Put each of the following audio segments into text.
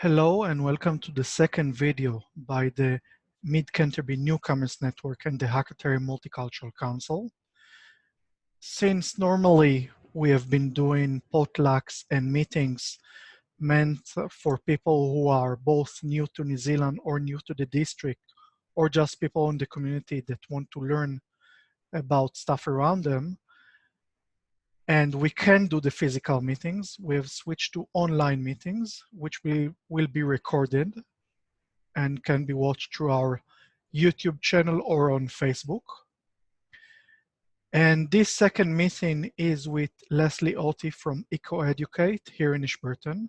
Hello and welcome to the second video by the Mid-Canterbury Newcomers Network and the Canterbury Multicultural Council. Since normally we have been doing potlucks and meetings meant for people who are both new to New Zealand or new to the district, or just people in the community that want to learn about stuff around them, and we can do the physical meetings, we have switched to online meetings, which will be recorded and can be watched through our YouTube channel or on Facebook. And this second meeting is with Lesley Ottey from EcoEducate here in Ashburton.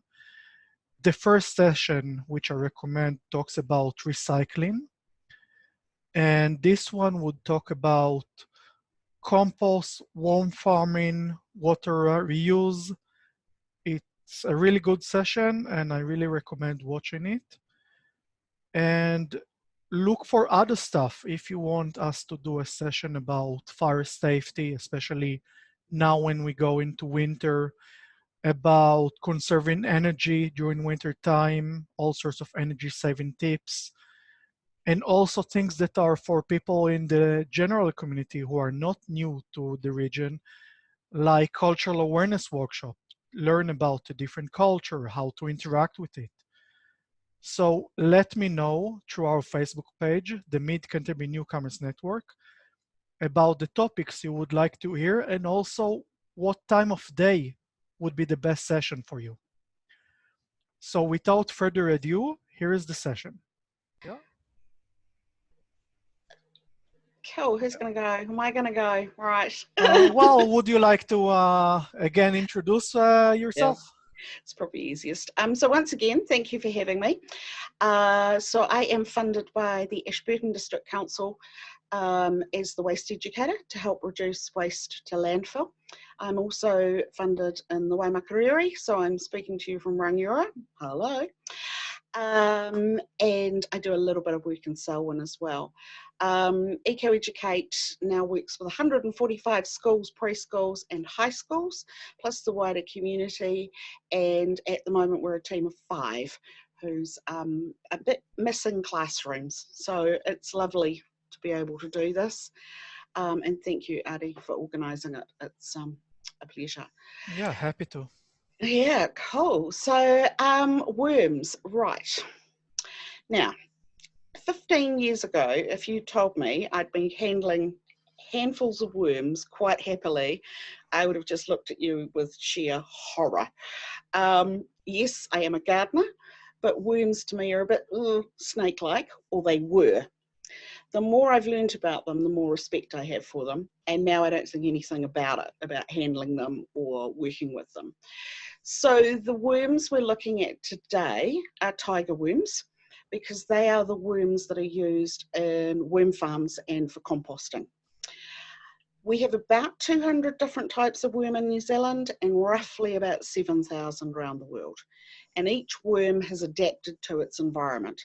The first session, which I recommend, talks about recycling. And this one would talk about compost, worm farming, water reuse. It's a really good session and I really recommend watching it. And look for other stuff if you want us to do a session about fire safety, especially now when we go into winter, about conserving energy during winter time, all sorts of energy saving tips, and also things that are for people in the general community who are not new to the region, like cultural awareness workshop, learn about a different culture, how to interact with it. So let me know through our Facebook page, the Mid-Canterbury Newcomers Network, about the topics you would like to hear and also what time of day would be the best session for you. So without further ado, here is the session. Yeah. Cool, who's going to go? Am I going to go? Right. Well, would you like to again introduce yourself? Yeah. It's probably easiest. So once again, thank you for having me. So I am funded by the Ashburton District Council as the waste educator to help reduce waste to landfill. I'm also funded in the Waimakariri, so I'm speaking to you from Rangiora. Hello. And I do a little bit of work in Selwyn as well. EcoEducate now works with 145 schools, preschools and high schools, plus the wider community, and at the moment we're a team of 5 who's a bit missing classrooms, so it's lovely to be able to do this, and thank you, Ottey, for organising it. It's a pleasure. Yeah, happy to. Yeah, cool. So worms, right. Now, 15 years ago, if you told me I'd been handling handfuls of worms quite happily, I would have just looked at you with sheer horror. Yes, I am a gardener, but worms to me are a bit snake-like, or they were. The more I've learned about them, the more respect I have for them, and now I don't think anything about it, about handling them or working with them. So the worms we're looking at today are tiger worms, because they are the worms that are used in worm farms and for composting. We have about 200 different types of worm in New Zealand and roughly about 7,000 around the world. And each worm has adapted to its environment.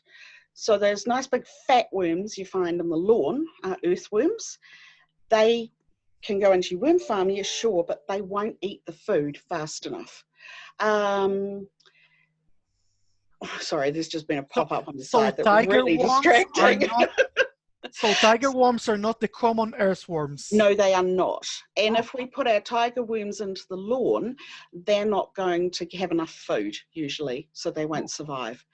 So those nice big fat worms you find in the lawn are earthworms. They can go into your worm farm, yes, sure, but they won't eat the food fast enough. Sorry, there's just been a pop-up on the side that was really distracting. So tiger worms are not the common earthworms? No, they are not. And if we put our tiger worms into the lawn, they're not going to have enough food usually, so they won't survive.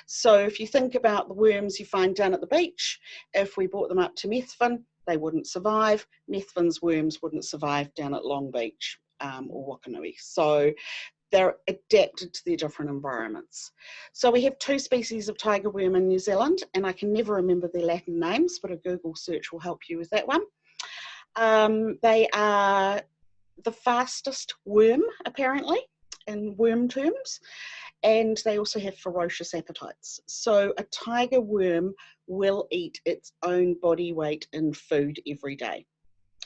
So if you think about the worms you find down at the beach, if we brought them up to Methven, they wouldn't survive. Methven's worms wouldn't survive down at Long Beach or Wakanui. So they're adapted to their different environments. So we have 2 species of tiger worm in New Zealand, and I can never remember their Latin names, but a Google search will help you with that one. They are the fastest worm, apparently, in worm terms, and they also have ferocious appetites. So a tiger worm will eat its own body weight in food every day.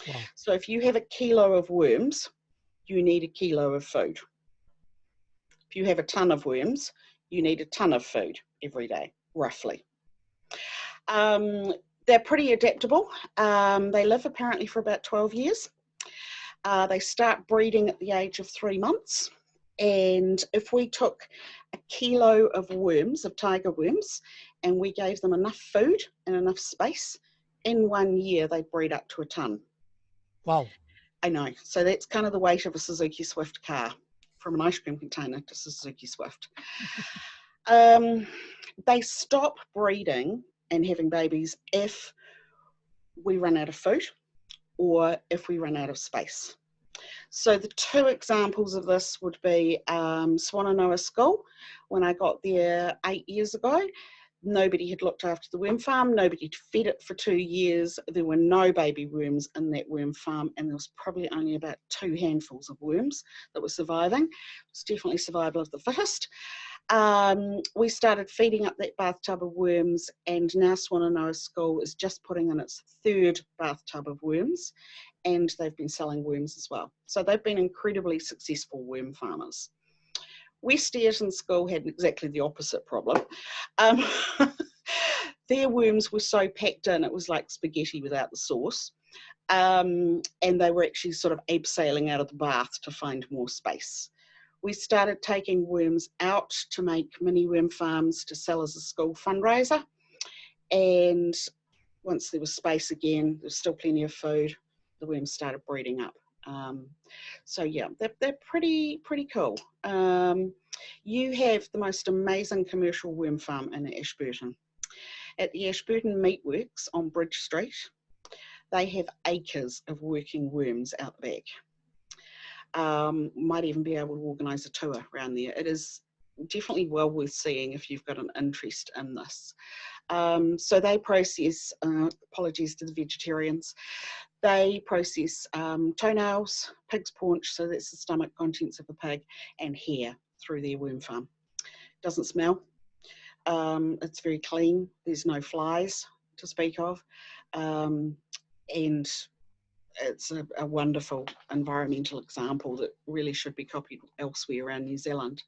Wow. So if you have a kilo of worms, you need a kilo of food. If you have a ton of worms, you need a ton of food every day, roughly. They're pretty adaptable. They live apparently for about 12 years. They start breeding at the age of 3 months. And if we took a kilo of worms, of tiger worms, and we gave them enough food and enough space, in 1 year they'd breed up to a ton. Wow. I know. So that's kind of the weight of a Suzuki Swift car, from an ice cream container to Suzuki Swift. They stop breeding and having babies if we run out of food or if we run out of space. So the two examples of this would be Swannanoa School. When I got there 8 years ago, nobody had looked after the worm farm, nobody had fed it for 2 years, there were no baby worms in that worm farm, and there was probably only about 2 handfuls of worms that were surviving. It's definitely survival of the fittest. We started feeding up that bathtub of worms, and now Swannanoa School is just putting in its 3rd bathtub of worms, and they've been selling worms as well. So they've been incredibly successful worm farmers. West Ayrton School had exactly the opposite problem. Their worms were so packed in, it was like spaghetti without the sauce. And they were actually sort of abseiling out of the bath to find more space. We started taking worms out to make mini worm farms to sell as a school fundraiser. And once there was space again, there was still plenty of food, the worms started breeding up. So yeah, they're pretty cool. You have the most amazing commercial worm farm in Ashburton. At the Ashburton Meatworks on Bridge Street, they have acres of working worms out the back. Might even be able to organise a tour around there. It is definitely well worth seeing if you've got an interest in this. So they process, apologies to the vegetarians, they process toenails, pig's paunch, so that's the stomach contents of the pig, and hair through their worm farm. Doesn't smell. It's very clean. There's no flies to speak of. And it's a wonderful environmental example that really should be copied elsewhere around New Zealand.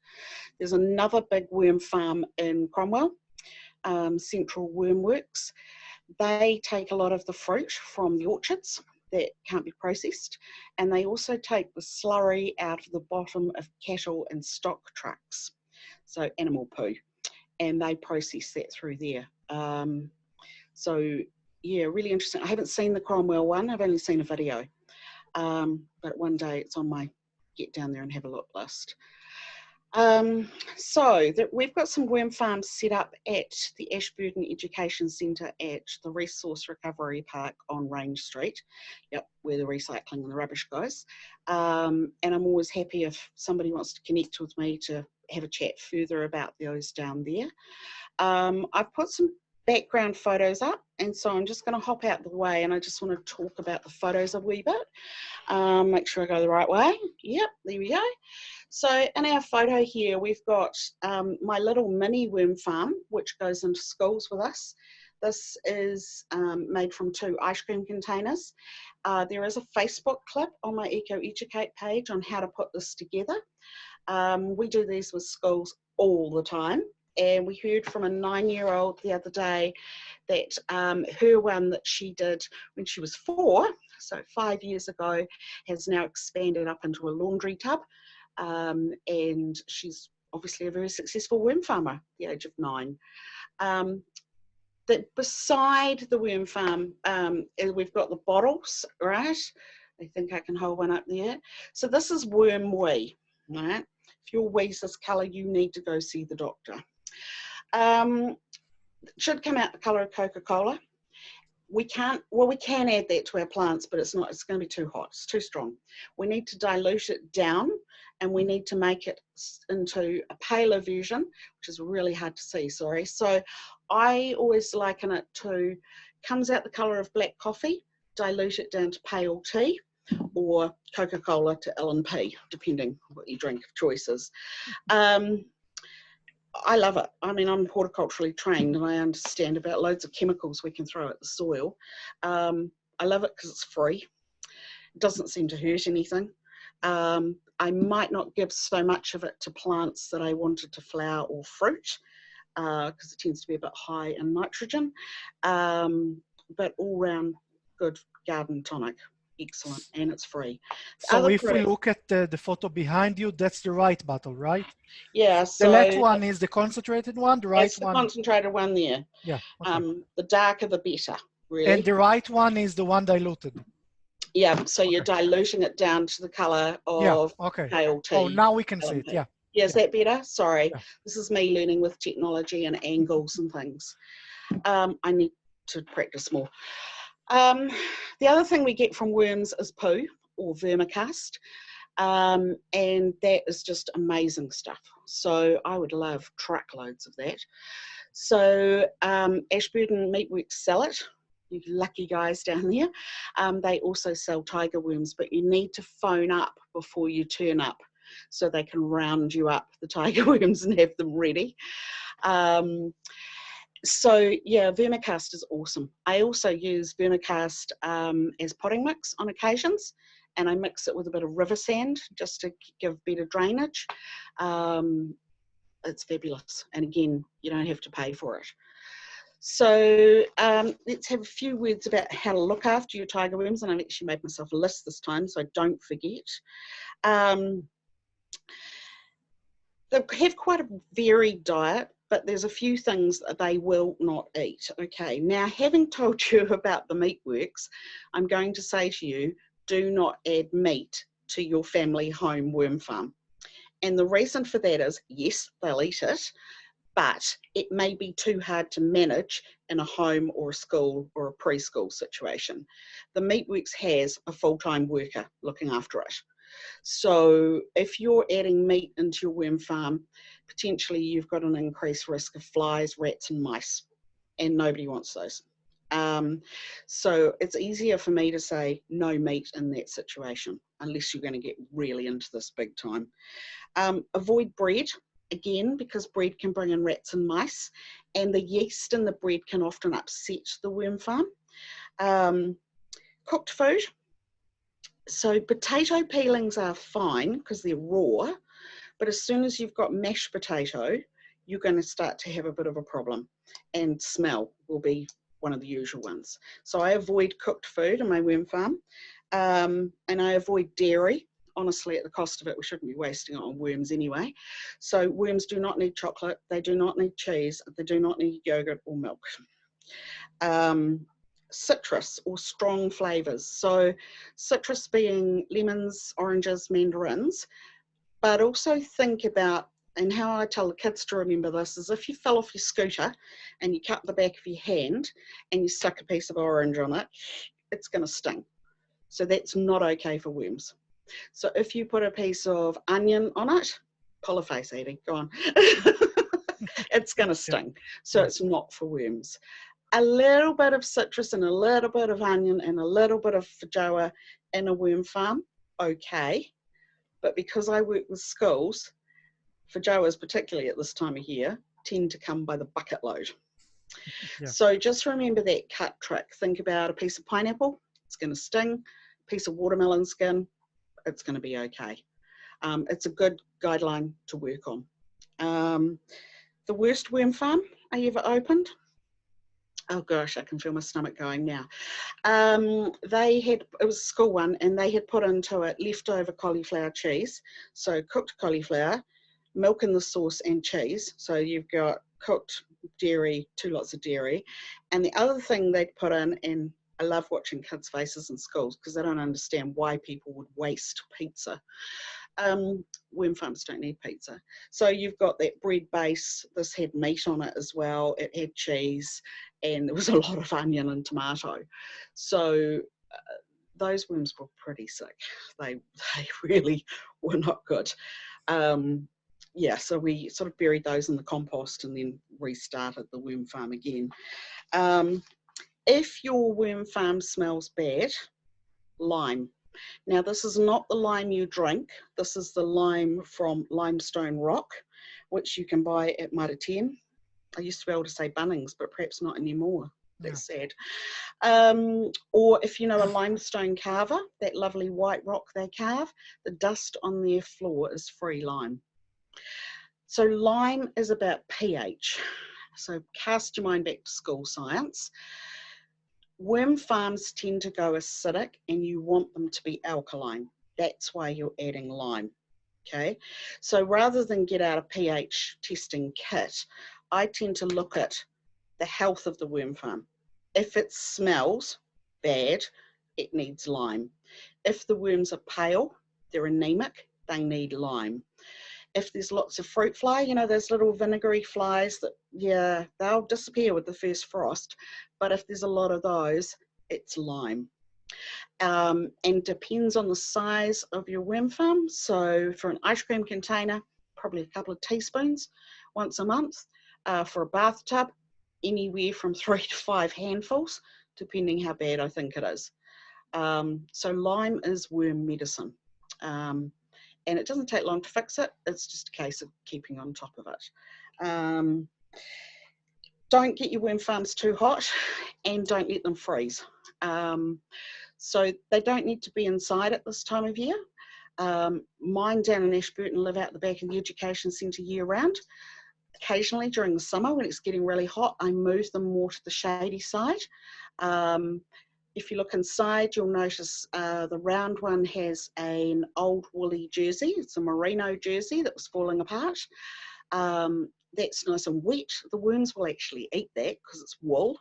There's another big worm farm in Cromwell, Central Wormworks. They take a lot of the fruit from the orchards that can't be processed, and they also take the slurry out of the bottom of cattle and stock trucks, so animal poo, and they process that through there. So yeah, really interesting. I haven't seen the Cromwell one, I've only seen a video, but one day it's on my get down there and have a look list. So we've got some worm farms set up at the Ashburton Education Centre at the Resource Recovery Park on Range Street, yep, where the recycling and the rubbish goes. And I'm always happy if somebody wants to connect with me to have a chat further about those down there. I've put some background photos up, and so I'm just going to hop out the way, and I just want to talk about the photos a wee bit. Make sure I go the right way. Yep, there we go. So in our photo here, we've got my little mini worm farm, which goes into schools with us. This is made from 2 ice cream containers. There is a Facebook clip on my Eco Educate page on how to put this together. We do these with schools all the time. And we heard from a 9-year-old the other day that her one that she did when she was 4, so 5 years ago, has now expanded up into a laundry tub. And she's obviously a very successful worm farmer at the age of 9. That beside the worm farm, we've got the bottles, right? I think I can hold one up there. So this is worm wee, right? If your wee's this colour, you need to go see the doctor. It should come out the colour of Coca-Cola. We can add that to our plants, but it's going to be too hot, it's too strong. We need to dilute it down, and we need to make it into a paler version, which is really hard to see, sorry. So I always liken it to, comes out the colour of black coffee, dilute it down to pale tea, or Coca-Cola to L&P, depending on what your drink of choice is. I love it. I mean, I'm horticulturally trained and I understand about loads of chemicals we can throw at the soil. I love it because it's free. It doesn't seem to hurt anything. I might not give so much of it to plants that I wanted to flower or fruit because it tends to be a bit high in nitrogen, but all round good garden tonic. Excellent, and it's free. The So other if we product, look at the photo behind you, that's the right bottle, right? yeah, The left so one is the concentrated one, the right it's the one, concentrated one there. yeah, okay. The darker the better, And really. the right one is the one diluted. Yeah, so you're Okay. diluting it down to the color Yeah, of okay. pale tea. Oh, now we can see it, LMP. yeah. Yeah, is that better? Sorry, Yeah. this is me learning with technology and angles and things. I need to practice more. The other thing we get from worms is poo or vermicast, and that is just amazing stuff. So I would love truckloads of that. So Ashburton Meatworks sell it. You lucky guys down there. They also sell tiger worms, but you need to phone up before you turn up so they can round you up the tiger worms and have them ready. So yeah, vermicast is awesome. I also use vermicast as potting mix on occasions, and I mix it with a bit of river sand just to give better drainage. It's fabulous, and again, you don't have to pay for it. So let's have a few words about how to look after your tiger worms, and I've actually made myself a list this time so I don't forget. They have quite a varied diet, but there's a few things that they will not eat. Okay, now having told you about the meatworks, I'm going to say to you, do not add meat to your family home worm farm. And the reason for that is, yes, they'll eat it, but it may be too hard to manage in a home or a school or a preschool situation. The meatworks has a full-time worker looking after it. So if you're adding meat into your worm farm, potentially you've got an increased risk of flies, rats and mice, and nobody wants those. So it's easier for me to say no meat in that situation, unless you're going to get really into this big time. Avoid bread, again, because bread can bring in rats and mice, and the yeast in the bread can often upset the worm farm. Cooked food. So potato peelings are fine because they're raw, but as soon as you've got mashed potato, you're going to start to have a bit of a problem, and smell will be one of the usual ones. So I avoid cooked food in my worm farm, and I avoid dairy. Honestly, at the cost of it, we shouldn't be wasting it on worms anyway. So worms do not need chocolate, they do not need cheese, they do not need yogurt or milk. Citrus or strong flavours. So citrus being lemons, oranges, mandarins, but also think about, and how I tell the kids to remember this is, if you fell off your scooter and you cut the back of your hand and you stuck a piece of orange on it, it's going to sting. So that's not okay for worms. So if you put a piece of onion on it, pull a face, Edie, go on. It's going to sting. So it's not for worms. A little bit of citrus and a little bit of onion and a little bit of feijoa in a worm farm, okay. But because I work with schools, feijoas, particularly at this time of year, tend to come by the bucket load. Yeah. So just remember that cut trick. Think about a piece of pineapple, it's going to sting. A piece of watermelon skin, it's going to be okay. It's a good guideline to work on. The worst worm farm I ever opened. Oh gosh, I can feel my stomach going now. It was a school one, and they had put into it leftover cauliflower cheese. So cooked cauliflower, milk in the sauce and cheese. So you've got cooked dairy, 2 lots of dairy. And the other thing they'd put in, and I love watching kids' faces in schools because they don't understand why people would waste pizza. Worm farms don't need pizza. So you've got that bread base. This had meat on it as well. It had cheese, and there was a lot of onion and tomato. So those worms were pretty sick. They really were not good. Yeah, so we sort of buried those in the compost and then restarted the worm farm again. If your worm farm smells bad, lime. Now, this is not the lime you drink. This is the lime from limestone rock, which you can buy at Mitre 10. I used to be able to say Bunnings, but perhaps not anymore. That's sad. Or if you know a limestone carver, that lovely white rock they carve, the dust on their floor is free lime. So lime is about pH. So cast your mind back to school science. Worm farms tend to go acidic and you want them to be alkaline. That's why you're adding lime. Okay, so rather than get out a pH testing kit, I tend to look at the health of the worm farm. If it smells bad, it needs lime. If the worms are pale, they're anemic, they need lime. If there's lots of fruit fly, you know, those little vinegary flies that, yeah, they'll disappear with the first frost. But if there's a lot of those, it's lime. And depends on the size of your worm farm. So for an ice cream container, probably a couple of teaspoons once a month. For a bathtub, anywhere from 3 to 5 handfuls, depending how bad I think it is. So lime is worm medicine. And it doesn't take long to fix it. It's just a case of keeping on top of it. Don't get your worm farms too hot and don't let them freeze. So they don't need to be inside at this time of year. Mine down in Ashburton live out the back of the education centre year round. Occasionally during the summer when it's getting really hot, I move them more to the shady side. If you look inside, you'll notice the round one has an old woolly jersey. It's a merino jersey that was falling apart. That's nice and wet. The worms will actually eat that because it's wool.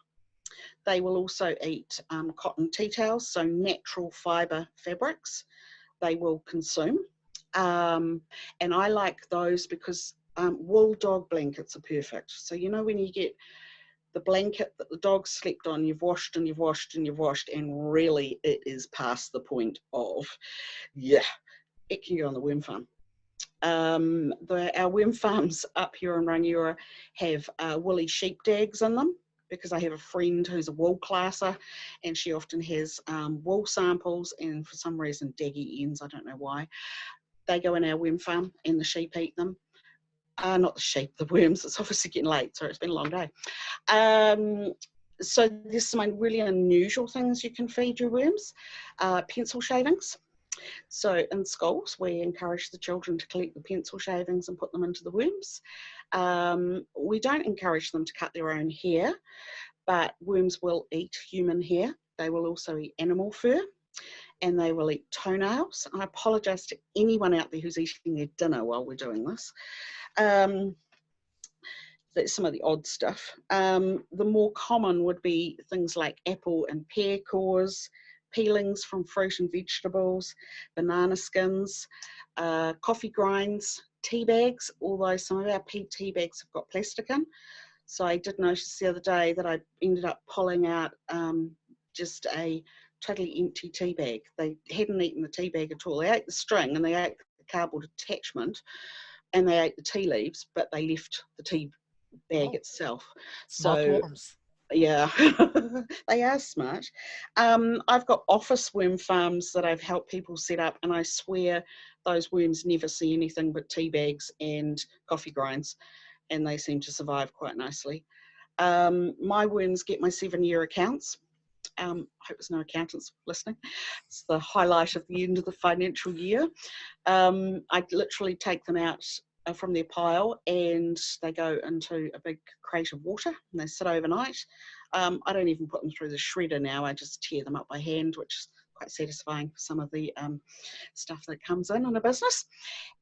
They will also eat cotton tea towels, so natural fibre fabrics they will consume. And I like those because wool dog blankets are perfect. So you know when you get the blanket that the dog slept on, you've washed and you've washed and you've washed, and really it is past the point of, yeah, it can go on the worm farm. Our worm farms up here in Rangiora have woolly sheepdags in them because I have a friend who's a wool classer and she often has wool samples and for some reason daggy ends, I don't know why. They go in our worm farm and the sheep eat them. Not the sheep, the worms. It's obviously getting late, so it's been a long day. So there's some really unusual things you can feed your worms. Pencil shavings. So in schools, we encourage the children to collect the pencil shavings and put them into the worms. We don't encourage them to cut their own hair, but worms will eat human hair. They will also eat animal fur. And they will eat toenails. I apologise to anyone out there who's eating their dinner while we're doing this. That's some of the odd stuff. The more common would be things like apple and pear cores, peelings from fruit and vegetables, banana skins, coffee grinds, tea bags, although some of our tea bags have got plastic in. So I did notice the other day that I ended up pulling out just a totally empty tea bag. They hadn't eaten the tea bag at all. They ate the string and they ate the cardboard attachment and they ate the tea leaves, but they left the tea bag itself. Smart So worms. yeah, they are smart. I've got office worm farms that I've helped people set up, and I swear those worms never see anything but tea bags and coffee grinds, and they seem to survive quite nicely. My worms get my 7-year accounts. I hope there's no accountants listening. It's the highlight of the end of the financial year. I literally take them out from their pile and they go into a big crate of water and they sit overnight. I don't even put them through the shredder now. I just tear them up by hand, which is quite satisfying for some of the stuff that comes in a business.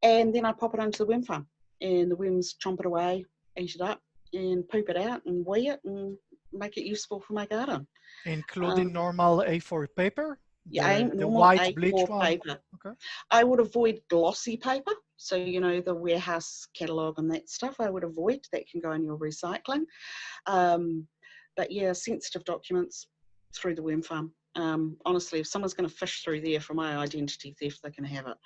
And then I pop it onto the worm farm and the worms chomp it away, eat it up and poop it out and weigh it and make it useful for my garden. Including normal A4 paper? Yeah, The normal white bleached A4 one? paper. Okay. I would avoid glossy paper. So, you know, the warehouse catalogue and that stuff I would avoid. That can go in your recycling. But yeah, sensitive documents through the worm farm. Honestly, if someone's going to fish through there for my identity theft, they can have it.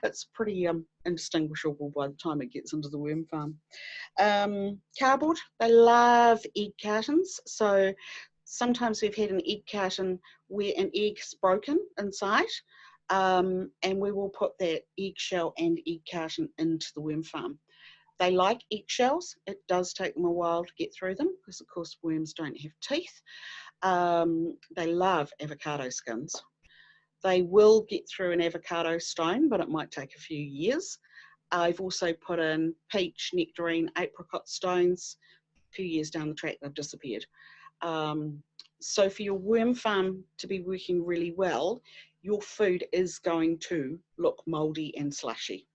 It's pretty indistinguishable by the time it gets into the worm farm. Cardboard, they love egg cartons. So sometimes we've had an egg carton where an egg's broken inside, and we will put that eggshell and egg carton into the worm farm. They like eggshells. It does take them a while to get through them because, of course, worms don't have teeth. They love avocado skins. They will get through an avocado stone, but it might take a few years. I've also put in peach, nectarine, apricot stones. A few years down the track, they've disappeared. So for your worm farm to be working really well, your food is going to look mouldy and slushy.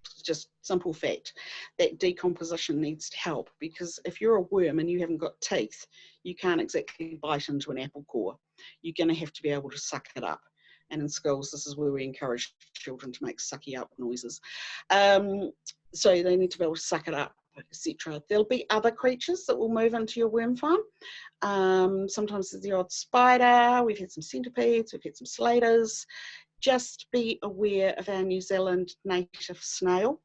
It's just simple fact. That decomposition needs to help, because if you're a worm and you haven't got teeth, you can't exactly bite into an apple core. You're going to have to be able to suck it up. And in schools, this is where we encourage children to make sucky up noises. So they need to be able to suck it up, etc. There'll be other creatures that will move into your worm farm. Sometimes there's the odd spider. We've had some centipedes, we've had some slaters. Just be aware of our New Zealand native snail,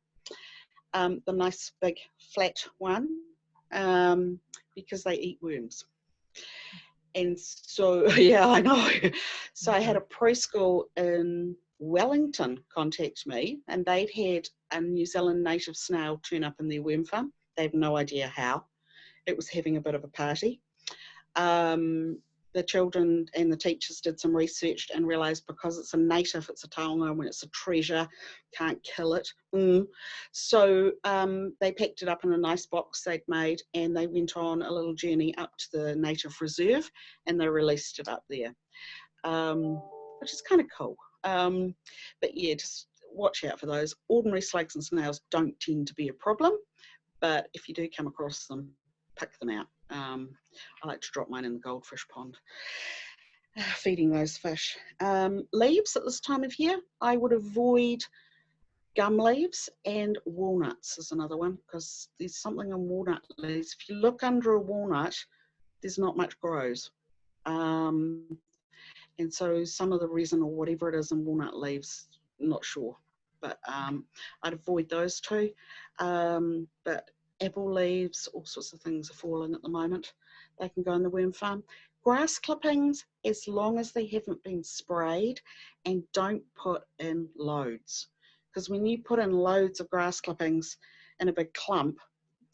the nice big flat one, because they eat worms. And so, yeah, I know. So I had a preschool in Wellington contact me, and they'd had a New Zealand native snail turn up in their worm farm. They have no idea how. It was having a bit of a party. The children and the teachers did some research and realised because it's a native, it's a taonga, when it's a treasure, can't kill it. So they packed it up in a nice box they'd made, and they went on a little journey up to the native reserve, and they released it up there, which is kind of cool. But yeah, just watch out for those. Ordinary slugs and snails don't tend to be a problem, but if you do come across them, pick them out. I like to drop mine in the goldfish pond, feeding those fish. Leaves at this time of year, I would avoid gum leaves, and walnuts is another one, because there's something in walnut leaves. If you look under a walnut, there's not much grows. And so some of the resin or whatever it is in walnut leaves, not sure, but I'd avoid those two. But apple leaves, all sorts of things are falling at the moment. They can go in the worm farm. Grass clippings, as long as they haven't been sprayed, and don't put in loads. Because when you put in loads of grass clippings in a big clump,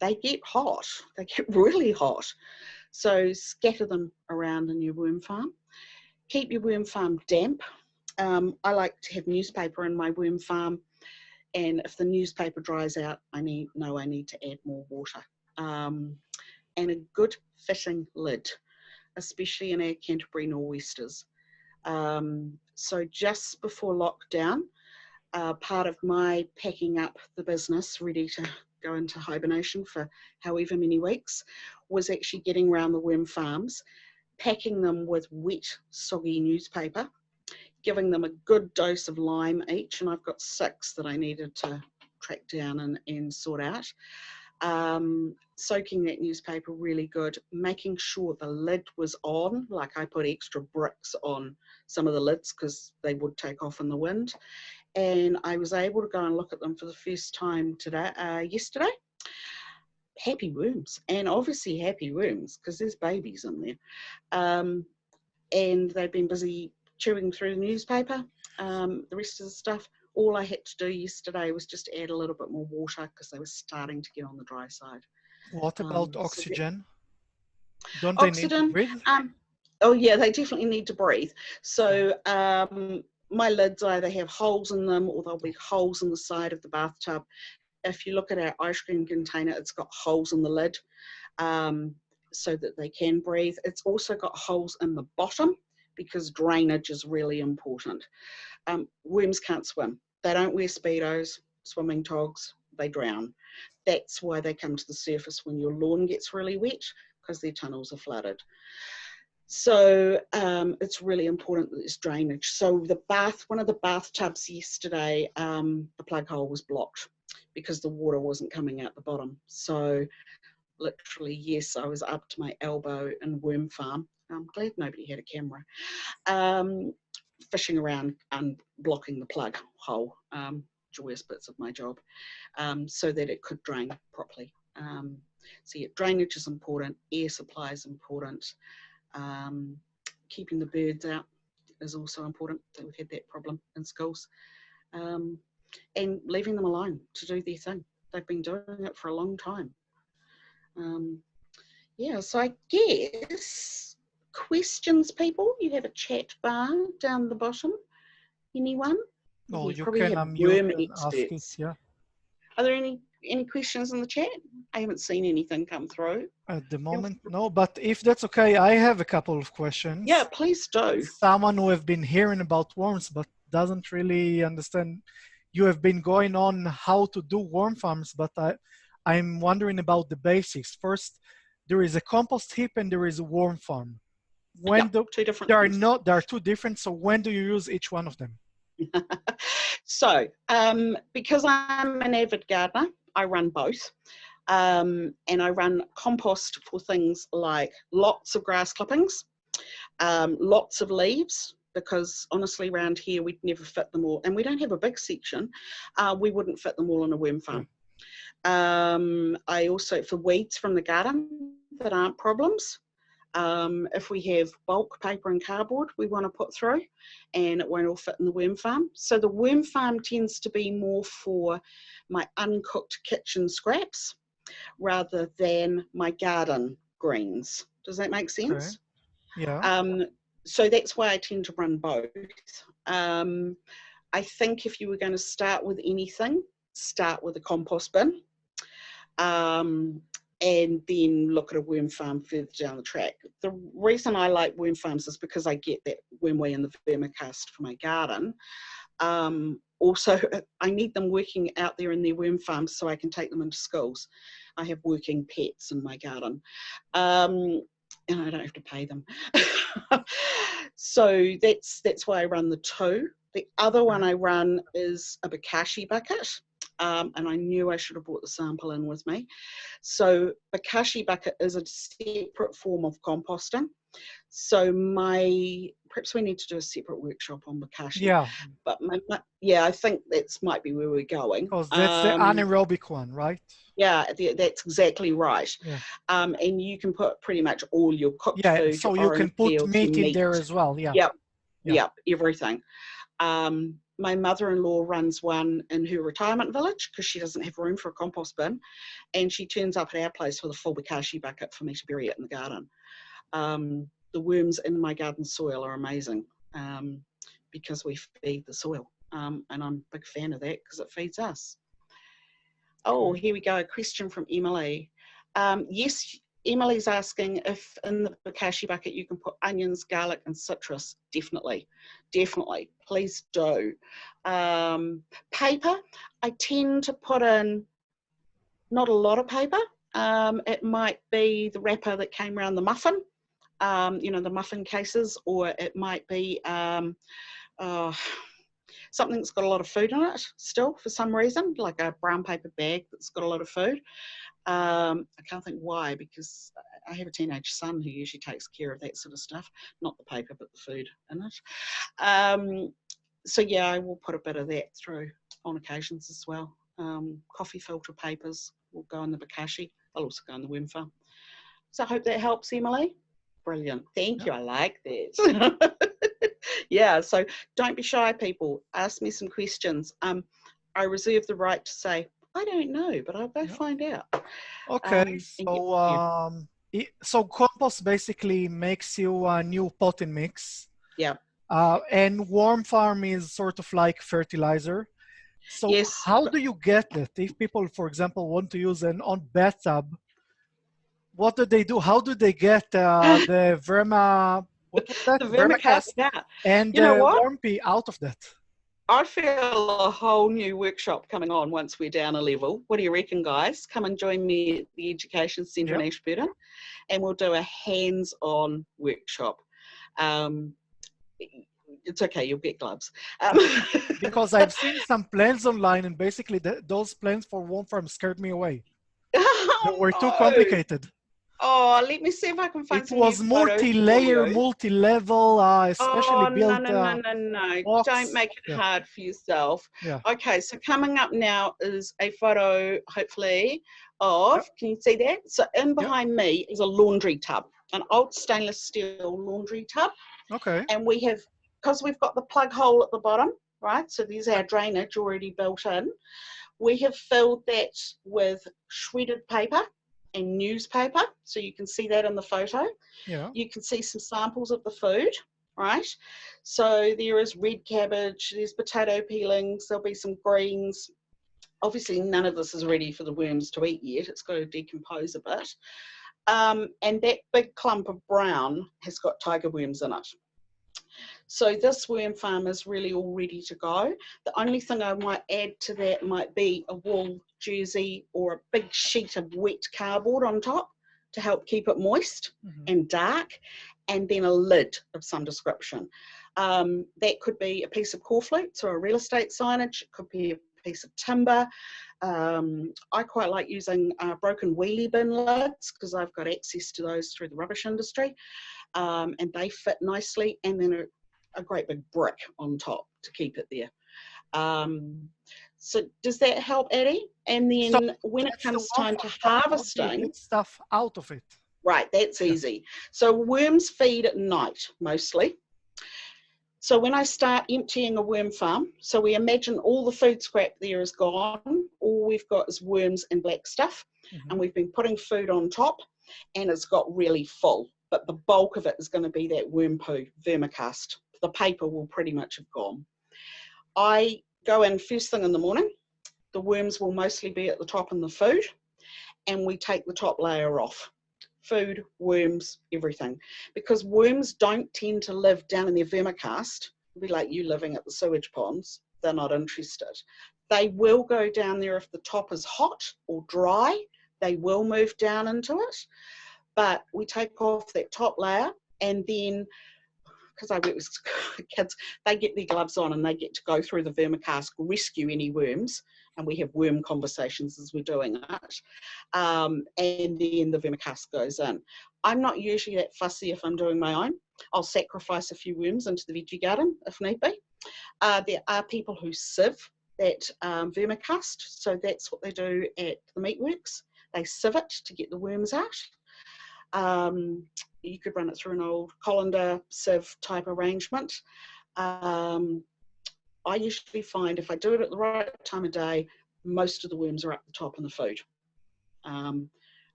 they get hot. They get really hot. So scatter them around in your worm farm. Keep your worm farm damp. I like to have newspaper in my worm farm, and if the newspaper dries out, I need to add more water. And a good fitting lid, especially in our Canterbury nor'westers. So just before lockdown, part of my packing up the business, ready to go into hibernation for however many weeks, was actually getting around the worm farms, packing them with wet, soggy newspaper, giving them a good dose of lime each, and I've got 6 that I needed to track down and sort out. Soaking that newspaper really good, making sure the lid was on, like I put extra bricks on some of the lids because they would take off in the wind. And I was able to go and look at them for the first time yesterday. Happy worms, and obviously happy worms because there's babies in there. And they've been busy chewing through the newspaper. The rest of the stuff, all I had to do yesterday was just add a little bit more water because they were starting to get on the dry side. What about oxygen? Don't Oxygen, they need to breathe? Oh yeah, they definitely need to breathe. So my lids either have holes in them, or there'll be holes in the side of the bathtub. If you look at our ice cream container, it's got holes in the lid so that they can breathe. It's also got holes in the bottom because drainage is really important. Worms can't swim. They don't wear Speedos, swimming togs, they drown. That's why they come to the surface when your lawn gets really wet, because their tunnels are flooded. So it's really important that there's drainage. So one of the bathtubs yesterday, the plug hole was blocked because the water wasn't coming out the bottom. So literally, yes, I was up to my elbow in worm farm. I'm glad nobody had a camera. Fishing around and blocking the plug hole, joyous bits of my job, so that it could drain properly. So yeah, drainage is important, air supply is important, keeping the birds out is also important. We've had that problem in schools, and leaving them alone to do their thing. They've been doing it for a long time. Yeah, so I guess questions, people. You have a chat bar down the bottom. Anyone? No, You you probably can have unmute worm and ask it, experts. yeah. Are there any questions in the chat? I haven't seen anything come through. At the moment, no, but if that's okay, I have a couple of questions. Yeah, please do. Someone who have been hearing about worms but doesn't really understand. You have been going on how to do worm farms, but I'm wondering about the basics. First, there is a compost heap and there is a worm farm. When Two different things. There are two different, so when do you use each one of them? So, because I'm an avid gardener, I run both. And I run compost for things like lots of grass clippings, lots of leaves, because honestly around here we'd never fit them all, and we don't have a big section. We wouldn't fit them all in a worm farm. I also, for weeds from the garden that aren't problems, if we have bulk paper and cardboard we want to put through, and it won't all fit in the worm farm. So the worm farm tends to be more for my uncooked kitchen scraps rather than my garden greens. Does that make sense? Okay. Yeah. So that's why I tend to run both. I think if you were going to start with anything, start with a compost bin. And then look at a worm farm further down the track. The reason I like worm farms is because I get that wormway in the vermicast for my garden. Also, I need them working out there in their worm farms so I can take them into schools. I have working pets in my garden, and I don't have to pay them. So that's why I run the two. The other one I run is a bokashi bucket. And I knew I should have brought the sample in with me. So bokashi bucket is a separate form of composting. So perhaps we need to do a separate workshop on bokashi. Yeah. But yeah, I think that might be where we're going. Because that's the anaerobic one, right? Yeah, that's exactly right. Yeah. And you can put pretty much all your cooked food. Yeah, so you can put meat in there as well. Yeah. Yep, everything. My mother-in-law runs one in her retirement village because she doesn't have room for a compost bin, and she turns up at our place with a full bokashi bucket for me to bury it in the garden. The worms in my garden soil are amazing because we feed the soil, and I'm a big fan of that because it feeds us. Oh, here we go, a question from Emily. Yes, Emily's asking if in the bokashi bucket you can put onions, garlic and citrus. Definitely, please do. Paper, I tend to put in not a lot of paper. It might be the wrapper that came around the muffin, the muffin cases, or it might be something that's got a lot of food in it still for some reason, like a brown paper bag that's got a lot of food. I can't think why, because I have a teenage son who usually takes care of that sort of stuff, not the paper but the food in it. So yeah, I will put a bit of that through on occasions as well. Coffee filter papers will go in the bokashi. They'll also go in the worm farm. So I hope that helps, Emily. Brilliant, thank you, I like that. Yeah, so don't be shy, people. Ask me some questions. I reserve the right to say, I don't know, but I'll go find out. Okay, so compost basically makes you a new potting mix. Yeah. And worm farm is sort of like fertilizer. So yes, how do you get it? If people, for example, want to use an on bathtub, what do they do? How do they get the what was that? The vermicast, yeah. And the worm pea out of that? I feel a whole new workshop coming on once we're down a level. What do you reckon, guys? Come and join me at the Education Centre in Ashburton, and we'll do a hands-on workshop. It's okay, you'll get gloves. Because I've seen some plans online, and basically those plans for worm farm scared me away. They were too complicated. Oh, let me see if I can find some. It was multi-layer, multi-level, especially built. No. Don't make it hard for yourself. Yeah. Okay, so coming up now is a photo, hopefully, of, can you see that? So in behind me is a laundry tub, an old stainless steel laundry tub. Okay. And we have, because we've got the plug hole at the bottom, right? So there's our drainage already built in. We have filled that with shredded paper and newspaper, so you can see that in the photo. Yeah. You can see some samples of the food, right? So there is red cabbage, there's potato peelings, there'll be some greens, obviously none of this is ready for the worms to eat yet. It's got to decompose a bit. And that big clump of brown has got tiger worms in it. So this worm farm is really all ready to go. The only thing I might add to that might be a wool jersey or a big sheet of wet cardboard on top to help keep it moist and dark, and then a lid of some description. That could be a piece of corflutes or a real estate signage. It could be a piece of timber. I quite like using broken wheelie bin lids because I've got access to those through the rubbish industry, and they fit nicely, and then a great big brick on top to keep it there. So does that help, Ottey? And then So when it that's the comes one time part, to but how do you harvesting, get stuff out of it? right, that's easy. So worms feed at night mostly. So when I start emptying a worm farm, so we imagine all the food scrap there is gone, all we've got is worms and black stuff, and we've been putting food on top, and it's got really full, but the bulk of it is going to be that worm poo, vermicast. The paper will pretty much have gone. I go in first thing in the morning, the worms will mostly be at the top in the food, and we take the top layer off. Food, worms, everything. Because worms don't tend to live down in their vermicast. It'll be like you living at the sewage ponds. They're not interested. They will go down there if the top is hot or dry. They will move down into it. But we take off that top layer, and then, because I work with kids, they get their gloves on and they get to go through the vermicast, rescue any worms, and we have worm conversations as we're doing it. And then the vermicast goes in. I'm not usually that fussy if I'm doing my own. I'll sacrifice a few worms into the veggie garden if need be. There are people who sieve that vermicast, so that's what they do at the meatworks. They sieve it to get the worms out. You could run it through an old colander sieve type arrangement. I usually find if I do it at the right time of day, most of the worms are up the top in the food.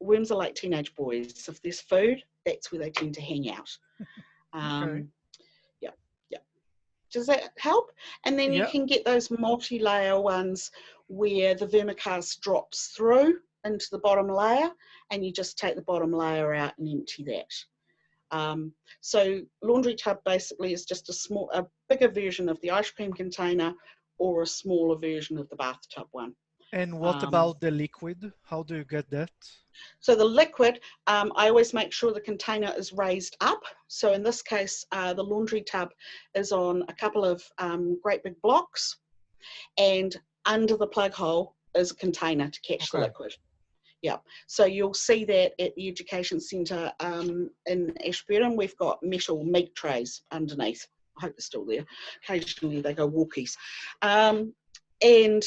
Worms are like teenage boys. If there's food, that's where they tend to hang out. Okay. Yeah. Does that help? And then you can get those multi-layer ones where the vermicast drops through into the bottom layer, and you just take the bottom layer out and empty that. So laundry tub basically is just a bigger version of the ice cream container or a smaller version of the bathtub one. And what about the liquid? How do you get that? So the liquid, I always make sure the container is raised up. So in this case, the laundry tub is on a couple of great big blocks, and under the plug hole is a container to catch the liquid. Yeah, so you'll see that at the Education Centre in Ashburton, we've got metal meat trays underneath. I hope they're still there. Occasionally they go walkies. And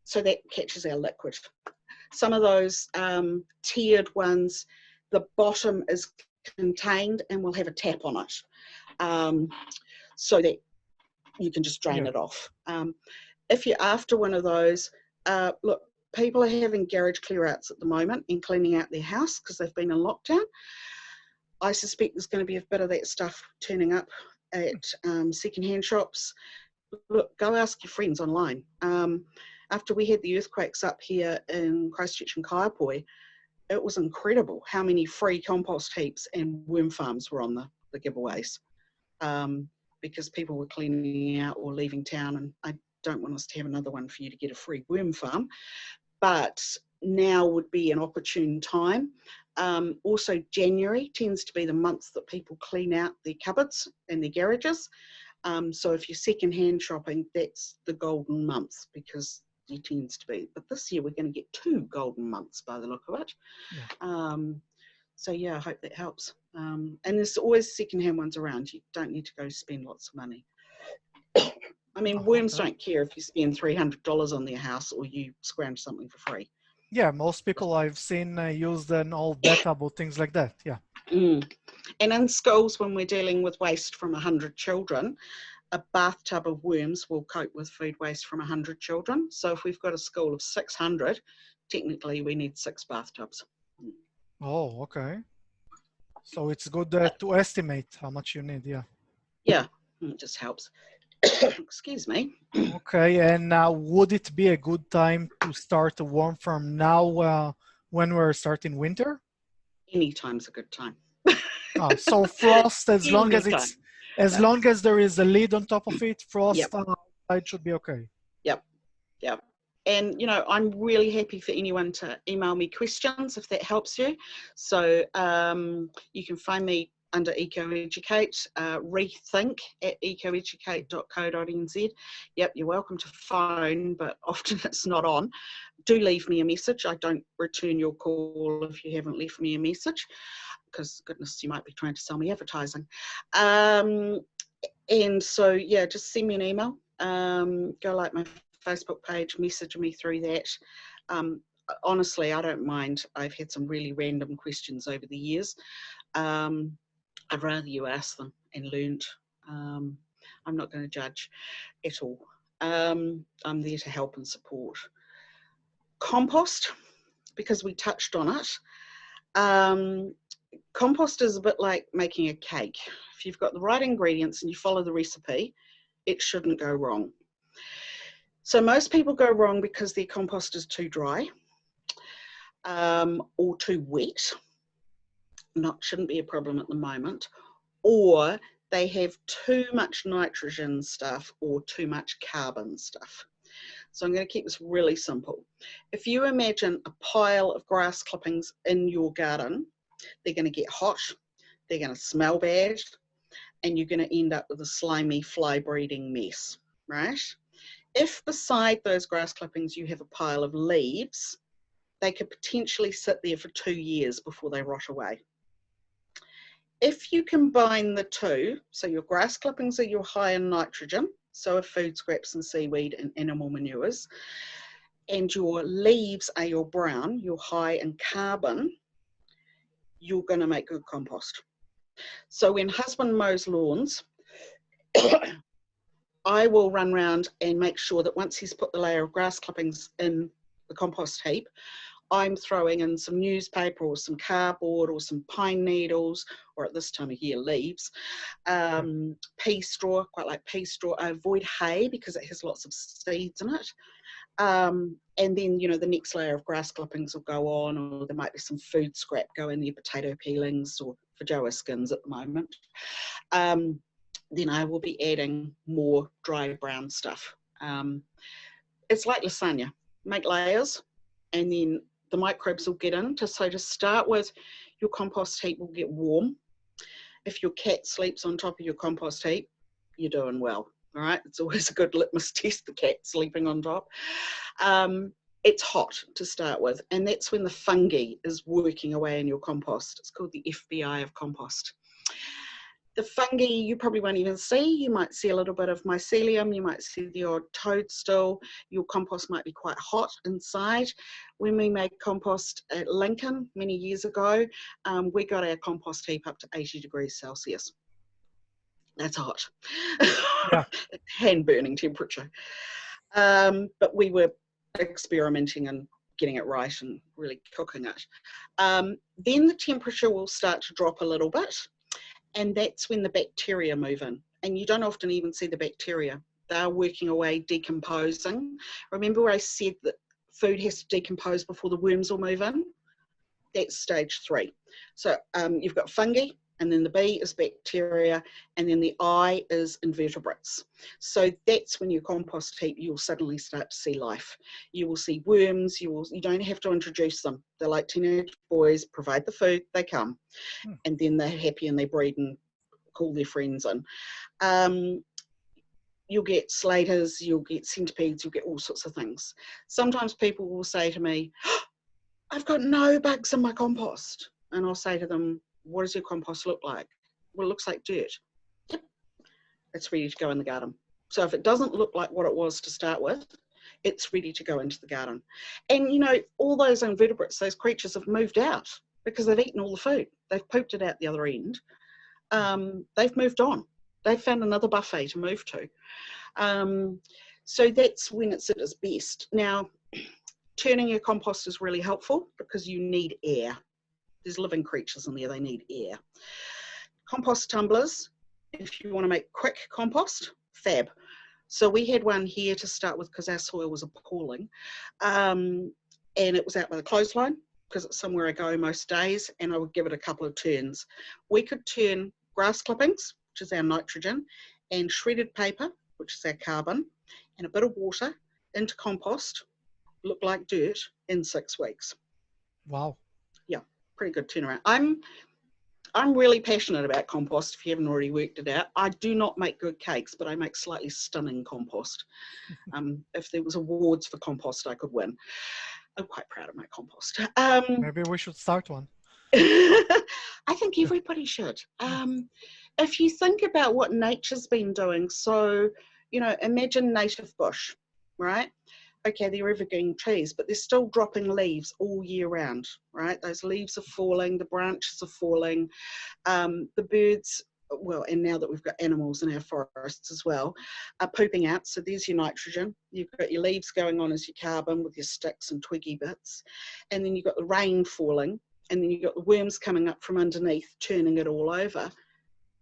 so that catches our liquid. Some of those tiered ones, the bottom is contained and will have a tap on it, so that you can just drain it off. If you're after one of those, look, people are having garage clear-outs at the moment and cleaning out their house because they've been in lockdown. I suspect there's going to be a bit of that stuff turning up at second-hand shops. Look, go ask your friends online. After we had the earthquakes up here in Christchurch and Kaiapoi, it was incredible how many free compost heaps and worm farms were on the giveaways, because people were cleaning out or leaving town, and I don't want us to have another one for you to get a free worm farm. But now would be an opportune time. Also, January tends to be the month that people clean out their cupboards and their garages. So if you're second-hand shopping, that's the golden month because it tends to be. But this year we're going to get 2 golden months by the look of it. So yeah, I hope that helps. And there's always second-hand ones around. You don't need to go spend lots of money. I mean, worms don't care if you spend $300 on their house or you scrounge something for free. Yeah, most people I've seen use an old bathtub or things like that. Yeah. And in schools, when we're dealing with waste from 100 children, a bathtub of worms will cope with food waste from 100 children. So if we've got a school of 600, technically we need 6 bathtubs. Oh, okay. So it's good to estimate how much you need. Yeah. Yeah, it just helps. Excuse me. Okay, and would it be a good time to start a worm farm now when we're starting winter? Anytime's a good time. So frost, as long as Anytime. it's, as Yeah. long as there is a lid on top of it, Yep. frost outside should be okay. Yep. Yep. And, you know, I'm really happy for anyone to email me questions if that helps you. So you can find me under EcoEducate, rethink at ecoeducate.co.nz. Yep, you're welcome to phone, but often it's not on. Do leave me a message. I don't return your call if you haven't left me a message, because goodness, you might be trying to sell me advertising. And so, yeah, just send me an email. Go like my Facebook page, message me through that. Honestly, I don't mind. I've had some really random questions over the years. I'd rather you ask them and learnt. I'm not going to judge at all. I'm there to help and support. Compost, because we touched on it. Compost is a bit like making a cake. If you've got the right ingredients and you follow the recipe, it shouldn't go wrong. So most people go wrong because their compost is too dry or too wet. Shouldn't be a problem at the moment. Or they have too much nitrogen stuff or too much carbon stuff. So I'm going to keep this really simple. If you imagine a pile of grass clippings in your garden, they're going to get hot, they're going to smell bad, and you're going to end up with a slimy fly breeding mess, right? If beside those grass clippings you have a pile of leaves, they could potentially sit there for 2 years before they rot away. If you combine the two, so your grass clippings are your high in nitrogen, so are food scraps and seaweed and animal manures, and your leaves are your brown, your high in carbon, you're going to make good compost. So when husband mows lawns, I will run around and make sure that once he's put the layer of grass clippings in the compost heap, I'm throwing in some newspaper or some cardboard or some pine needles, or at this time of year, leaves, pea straw, quite like pea straw. I avoid hay because it has lots of seeds in it. And then, you know, the next layer of grass clippings will go on, or there might be some food scrap go in there, potato peelings or feijoa skins at the moment. Then I will be adding more dry brown stuff. It's like lasagna. Make layers, and then the microbes will get in. So to start with, your compost heap will get warm. If your cat sleeps on top of your compost heap, you're doing well. All right, it's always a good litmus test, the cat sleeping on top. It's hot to start with, and that's when the fungi is working away in your compost. It's called the FBI of compost. The fungi you probably won't even see. You might see a little bit of mycelium, you might see the odd toadstool. Your compost might be quite hot inside. When we made compost at Lincoln many years ago, we got our compost heap up to 80 degrees Celsius. That's hot. Yeah. Hand burning temperature. But we were experimenting and getting it right and really cooking it. Then the temperature will start to drop a little bit. And that's when the bacteria move in. And you don't often even see the bacteria. They're working away, decomposing. Remember where I said that food has to decompose before the worms will move in? That's stage 3. So you've got fungi, and then the B is bacteria, and then the I is invertebrates. So that's when your compost heap, you'll suddenly start to see life. You will see worms, you don't have to introduce them. They're like teenage boys, provide the food, they come. And then they're happy and they breed and call their friends in. You'll get slaters, you'll get centipedes, you'll get all sorts of things. Sometimes people will say to me, oh, I've got no bugs in my compost. And I'll say to them, what does your compost look like? Well, it looks like dirt. Yep, it's ready to go in the garden. So if it doesn't look like what it was to start with, it's ready to go into the garden. And you know, all those invertebrates, those creatures have moved out because they've eaten all the food. They've pooped it out the other end. They've moved on. They've found another buffet to move to. So that's when it's at its best. Now, turning your compost is really helpful because you need air. There's living creatures in there, they need air. Compost tumblers, if you want to make quick compost, fab. So we had one here to start with because our soil was appalling. And it was out by the clothesline because it's somewhere I go most days, and I would give it a couple of turns. We could turn grass clippings, which is our nitrogen, and shredded paper, which is our carbon, and a bit of water into compost, look like dirt, in 6 weeks. Wow. Yeah, pretty good turnaround. I'm really passionate about compost, if you haven't already worked it out. I do not make good cakes, but I make slightly stunning compost. If there was awards for compost, I could win. I'm quite proud of my compost. Maybe we should start one. I think everybody should. If you think about what nature's been doing, so, you know, imagine native bush, right? Okay, they're evergreen trees, but they're still dropping leaves all year round, right? Those leaves are falling, the branches are falling, the birds, well, and now that we've got animals in our forests as well, are pooping out. So there's your nitrogen. You've got your leaves going on as your carbon with your sticks and twiggy bits. And then you've got the rain falling, and then you've got the worms coming up from underneath, turning it all over.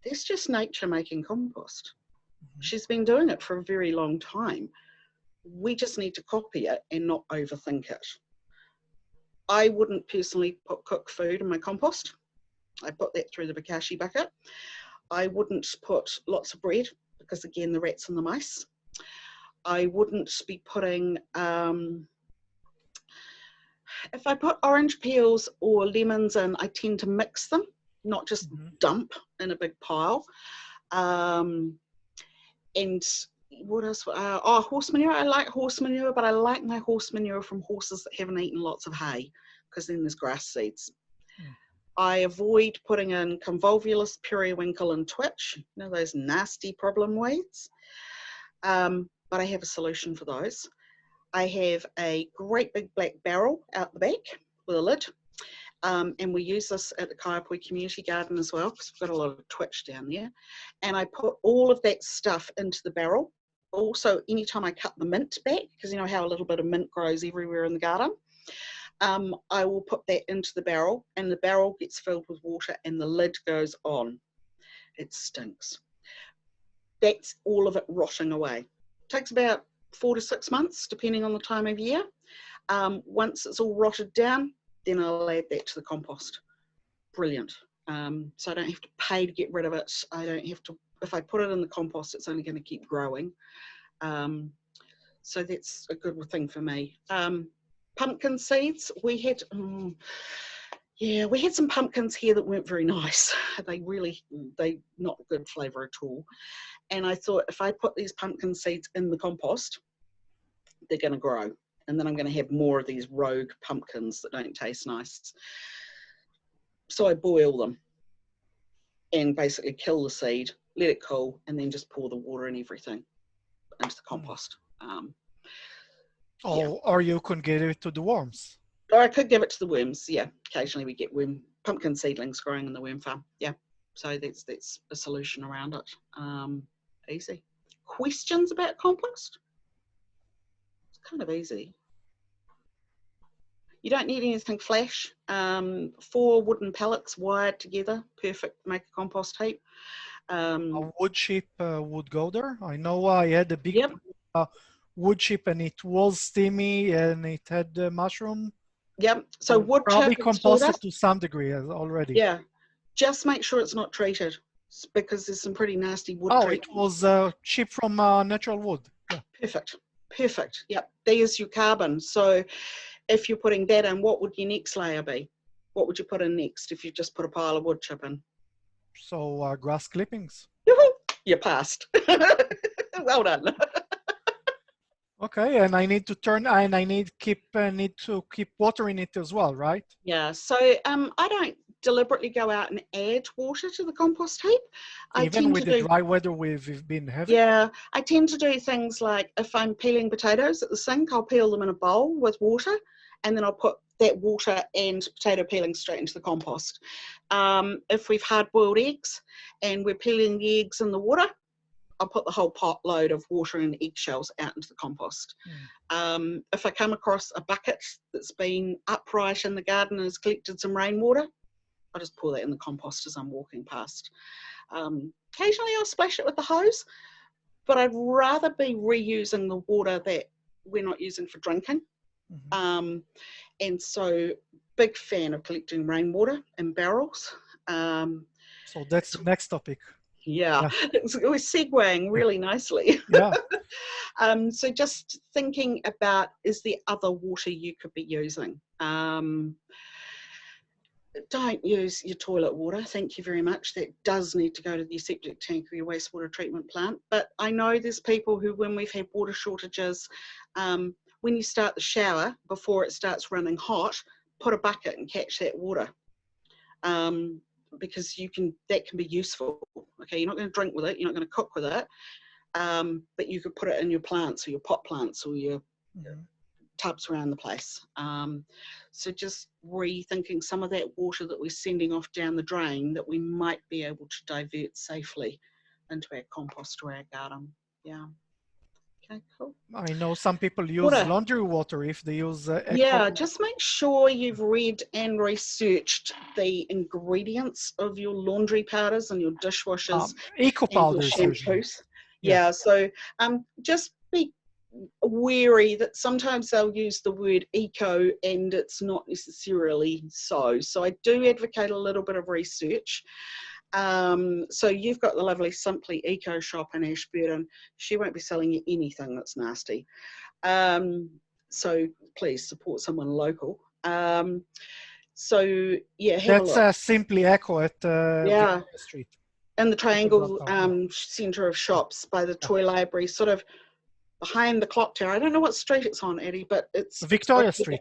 That's just nature making compost. She's been doing it for a very long time. We just need to copy it and not overthink it. I wouldn't personally put cooked food in my compost. I put that through the bokashi bucket. I wouldn't put lots of bread because, again, the rats and the mice. I wouldn't be putting, if I put orange peels or lemons in, I tend to mix them, not just dump in a big pile. And what else? Horse manure. I like horse manure, but I like my horse manure from horses that haven't eaten lots of hay, because then there's grass seeds. I avoid putting in convolvulus, periwinkle, and twitch, you know, those nasty problem weeds. But I have a solution for those. I have a great big black barrel out the back with a lid. And we use this at the Kaiapoi Community Garden as well, because we've got a lot of twitch down there. And I put all of that stuff into the barrel. Also, anytime I cut the mint back, because you know how a little bit of mint grows everywhere in the garden, I will put that into the barrel, and the barrel gets filled with water and the lid goes on. It stinks. That's all of it rotting away. It takes about 4 to 6 months, depending on the time of year. Once it's all rotted down, then I'll add that to the compost. Brilliant. So I don't have to pay to get rid of it. I don't have to, if I put it in the compost, it's only going to keep growing. So that's a good thing for me. Pumpkin seeds, we had some pumpkins here that weren't very nice. They not good flavour at all. And I thought, if I put these pumpkin seeds in the compost, they're going to grow. And then I'm going to have more of these rogue pumpkins that don't taste nice. So I boil them and basically kill the seed, let it cool, and then just pour the water and everything into the compost. Or you can give it to the worms. Or I could give it to the worms. Yeah, occasionally we get pumpkin seedlings growing in the worm farm. Yeah, so that's a solution around it. Easy. Questions about compost? It's kind of easy. You don't need anything flash. 4 wooden pallets wired together, perfect to make a compost heap. A wood chip would go there. I know I had a big wood chip, and it was steamy, and it had mushroom. Yep. So wood probably chip composted to some degree already. Yeah. Just make sure it's not treated, because there's some pretty nasty wood. It was chip from natural wood. Yeah. Perfect. Yep. There's your carbon. So if you're putting that in, what would your next layer be? What would you put in next if you just put a pile of wood chip in? So grass clippings. You passed. Well done. Okay, and I need to need to keep watering it as well, right? Yeah. So I don't deliberately go out and add water to the compost heap. Even with the dry weather we've been having? Yeah, I tend to do things like, if I'm peeling potatoes at the sink, I'll peel them in a bowl with water, and then I'll put that water and potato peeling straight into the compost. If we've hard-boiled eggs and we're peeling the eggs in the water, I'll put the whole pot load of water and eggshells out into the compost. If I come across a bucket that's been upright in the garden and has collected some rainwater, I'll just pour that in the compost as I'm walking past. Occasionally I'll splash it with the hose, but I'd rather be reusing the water that we're not using for drinking. And so big fan of collecting rainwater in barrels. So that's the next topic. Yeah. It was segueing really nicely. Yeah. So just thinking about, is there other water you could be using? Don't use your toilet water, thank you very much. That does need to go to your septic tank or your wastewater treatment plant. But I know there's people who, when we've had water shortages, when you start the shower, before it starts running hot, put a bucket and catch that water. Because that can be useful. Okay, you're not going to drink with it, you're not going to cook with it, but you could put it in your plants or your pot plants or your tubs around the place. So just rethinking some of that water that we're sending off down the drain that we might be able to divert safely into our compost or our garden. Yeah. Okay, cool. I know some people use laundry water if they use yeah, just make sure you've read and researched the ingredients of your laundry powders and your dishwashers eco powders and your shampoos. usually. Yeah, so just be wary that sometimes they'll use the word eco and it's not necessarily so. So I do advocate a little bit of research. So you've got the lovely Simply Eco shop in Ashburton. She won't be selling you anything that's nasty. So please support someone local. So yeah, have a look. That's Simply Eco at Victoria Street. In the Triangle Centre of Shops by the Toy Library, sort of behind the clock tower. I don't know what street it's on, Eddie, but it's Victoria Street.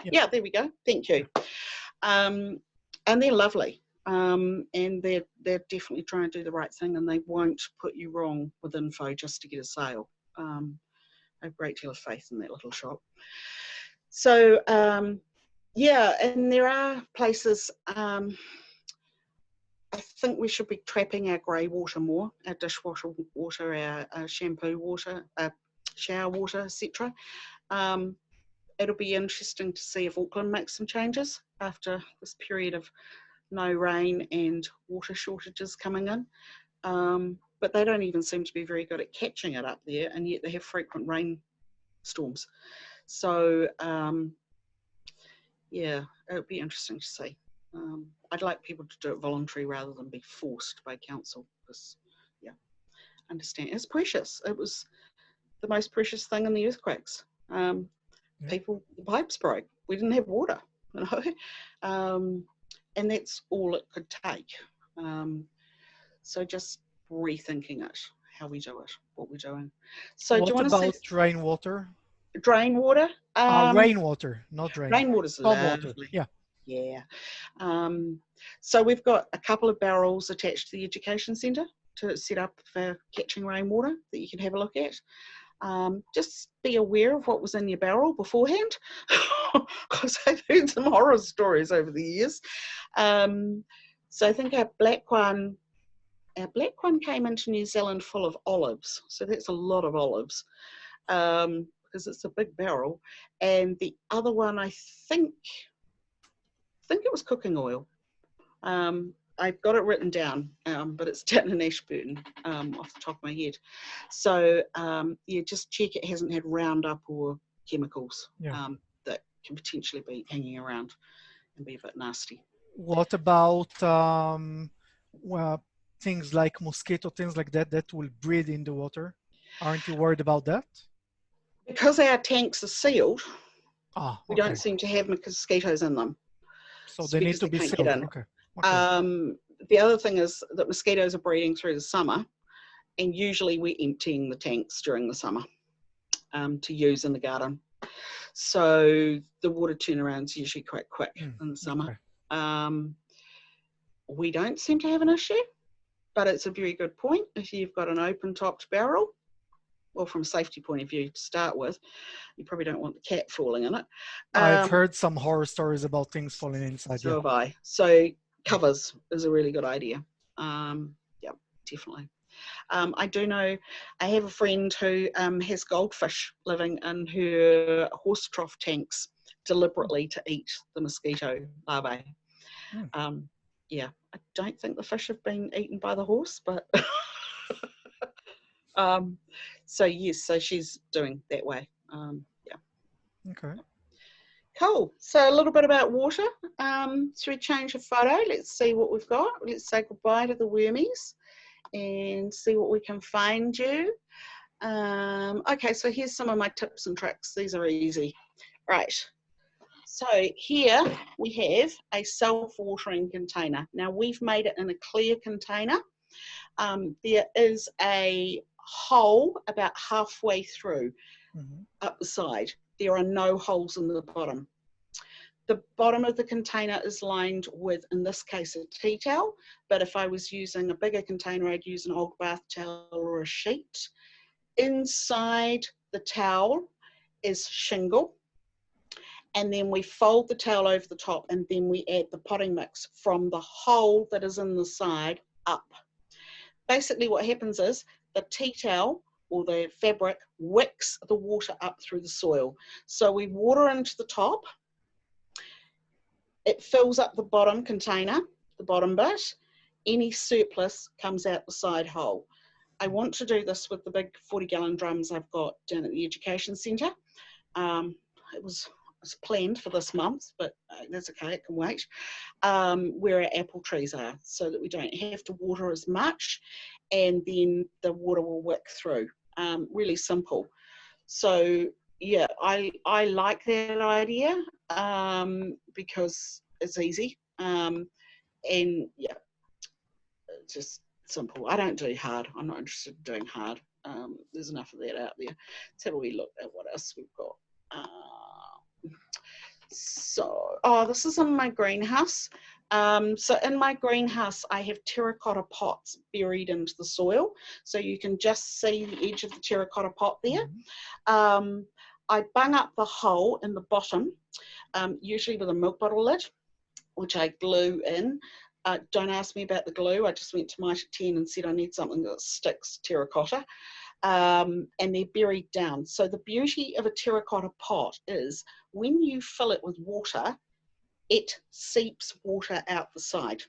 Yeah, there we go. Thank you. And they're lovely. And they're definitely trying to do the right thing, and they won't put you wrong with info just to get a sale. I have a great deal of faith in that little shop. So yeah, and there are places. I think we should be trapping our grey water more, our dishwasher water, our shampoo water, shower water, etc. It'll be interesting to see if Auckland makes some changes after this period of no rain and water shortages coming in. But they don't even seem to be very good at catching it up there, and yet they have frequent rainstorms. So yeah, it'll be interesting to see. I'd like people to do it voluntary rather than be forced by council, because yeah, understand it's precious. It was the most precious thing in the earthquakes. People, the pipes broke. We didn't have water, you know, and that's all it could take. So just rethinking it, how we do it, what we're doing. So what do you want about to see rainwater? Rainwater? Rainwater, not rain. Rainwater's lovely. Yeah. Yeah. So we've got a couple of barrels attached to the education centre to set up for catching rainwater that you can have a look at. Just be aware of what was in your barrel beforehand, because I've heard some horror stories over the years. So I think our black one came into New Zealand full of olives. So that's a lot of olives, because it's a big barrel. And the other one, I think it was cooking oil. I've got it written down, but it's down in Ashburton, off the top of my head. So yeah, just check it hasn't had Roundup or chemicals that can potentially be hanging around and be a bit nasty. What about well, things like mosquito, things like that will breed in the water? Aren't you worried about that? Because our tanks are sealed, we okay. don't seem to have mosquitoes in them. So they need to be sealed. Okay. The other thing is that mosquitoes are breeding through the summer, and usually we're emptying the tanks during the summer to use in the garden. So the water turnaround is usually quite quick in the summer. Okay. We don't seem to have an issue, but it's a very good point. If you've got an open-topped barrel, well, from a safety point of view to start with, you probably don't want the cat falling in it. I've heard some horror stories about things falling inside. So have I. So covers is a really good idea. Yeah, definitely. I do know, I have a friend who has goldfish living in her horse trough tanks deliberately to eat the mosquito larvae. Yeah, I don't think the fish have been eaten by the horse, but So yes, so she's doing that way. Yeah. Okay. Cool. So a little bit about water. Should we change the photo? Let's see what we've got. Let's say goodbye to the wormies and see what we can find you. Okay, so here's some of my tips and tricks. These are easy. Right. So here we have a self-watering container. Now we've made it in a clear container. There is a hole about halfway through up the side. There are no holes in the bottom. The bottom of the container is lined with, in this case, a tea towel, but if I was using a bigger container, I'd use an old bath towel or a sheet. Inside the towel is shingle, and then we fold the towel over the top, and then we add the potting mix from the hole that is in the side up. Basically what happens is the tea towel or the fabric wicks the water up through the soil. So we water into the top, it fills up the bottom container, the bottom bit, any surplus comes out the side hole. I want to do this with the big 40-gallon drums I've got down at the education centre. It was planned for this month, but that's okay, it can wait, where our apple trees are, so that we don't have to water as much, and then the water will wick through. Really simple. So yeah, I like that idea because it's easy, and yeah, it's just simple. I don't do hard. I'm not interested in doing hard. There's enough of that out there. Let's have a wee look at what else we've got. So, this is in my greenhouse. So in my greenhouse, I have terracotta pots buried into the soil. So you can just see the edge of the terracotta pot there. I bung up the hole in the bottom, usually with a milk bottle lid, which I glue in. Don't ask me about the glue. I just went to Mitre 10 and said I need something that sticks terracotta. And they're buried down. So the beauty of a terracotta pot is when you fill it with water, it seeps water out the side.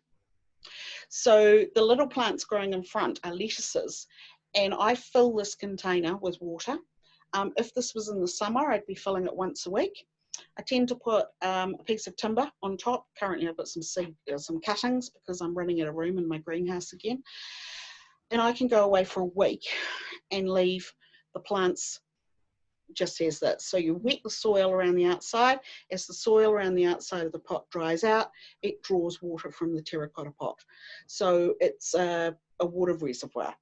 So the little plants growing in front are lettuces, and I fill this container with water. If this was in the summer, I'd be filling it once a week. I tend to put a piece of timber on top. Currently I've got some cuttings because I'm running out of room in my greenhouse again. And I can go away for a week and leave the plants just as that. So you wet the soil around the outside. As the soil around the outside of the pot dries out, it draws water from the terracotta pot. So it's a water reservoir.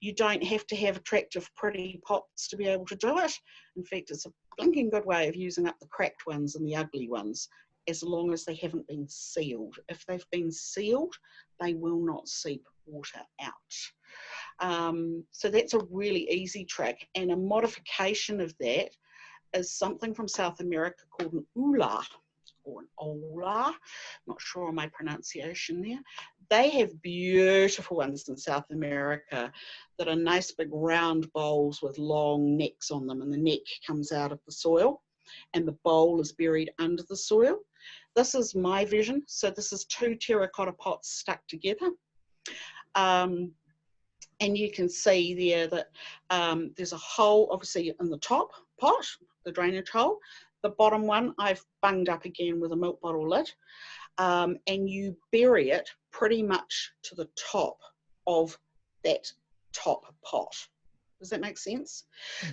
You don't have to have attractive, pretty pots to be able to do it. In fact, it's a blinking good way of using up the cracked ones and the ugly ones, as long as they haven't been sealed. If they've been sealed, they will not seep water out. So that's a really easy trick, and a modification of that is something from South America called an ula, or an ola, not sure on my pronunciation there. They have beautiful ones in South America that are nice big round bowls with long necks on them, and the neck comes out of the soil and the bowl is buried under the soil. This is my vision. So this is 2 terracotta pots stuck together. And you can see there that there's a hole obviously in the top pot, the drainage hole. The bottom one I've bunged up again with a milk bottle lid, and you bury it pretty much to the top of that top pot. Does that make sense?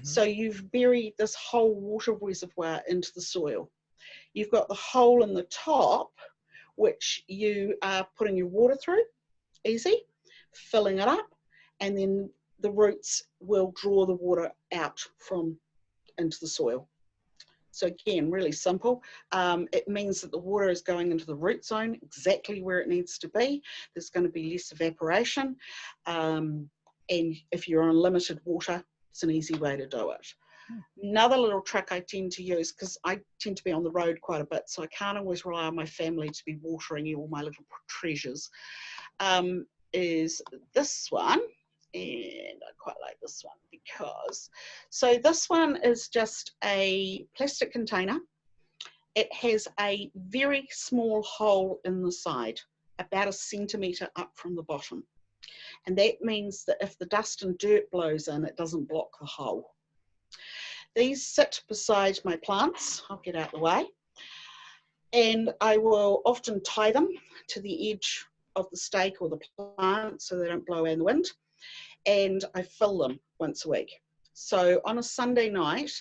So you've buried this whole water reservoir into the soil. You've got the hole in the top, which you are putting your water through, easy, filling it up, and then the roots will draw the water out from into the soil. So again, really simple. It means that the water is going into the root zone exactly where it needs to be. There's going to be less evaporation. And if you're on limited water, it's an easy way to do it. Another little trick I tend to use, because I tend to be on the road quite a bit, so I can't always rely on my family to be watering all my little treasures, is this one. And I quite like this one because, so this one is just a plastic container. It has a very small hole in the side, about 1 centimetre up from the bottom. And that means that if the dust and dirt blows in, it doesn't block the hole. These sit beside my plants. I'll get out of the way. And I will often tie them to the edge of the stake or the plant so they don't blow in the wind. And I fill them once a week. So on a Sunday night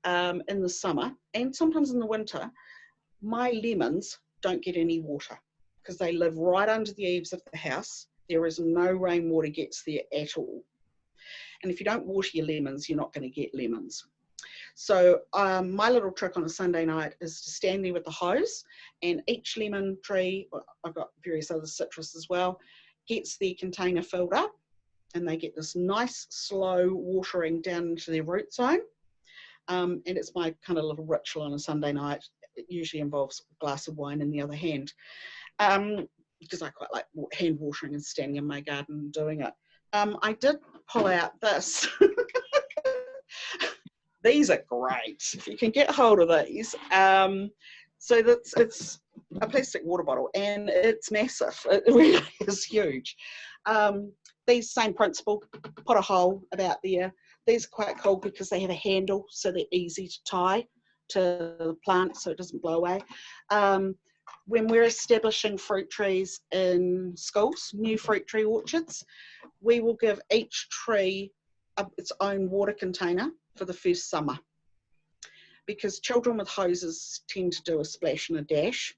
in the summer, and sometimes in the winter, my lemons don't get any water because they live right under the eaves of the house. There is no rainwater gets there at all. And if you don't water your lemons, you're not going to get lemons. So my little trick on a Sunday night is to stand there with the hose, and each lemon tree, I've got various other citrus as well, gets their container filled up, and they get this nice slow watering down into their root zone. And it's my kind of little ritual on a Sunday night. It usually involves a glass of wine in the other hand, because I quite like hand watering and standing in my garden and doing it. I did pull out this. These are great if you can get hold of these. So it's a plastic water bottle, and it's massive. It really is huge. These, same principle, put a hole about there. These are quite cool because they have a handle, so they're easy to tie to the plant so it doesn't blow away. When we're establishing fruit trees in schools, new fruit tree orchards, we will give each tree its own water container for the first summer, because children with hoses tend to do a splash and a dash,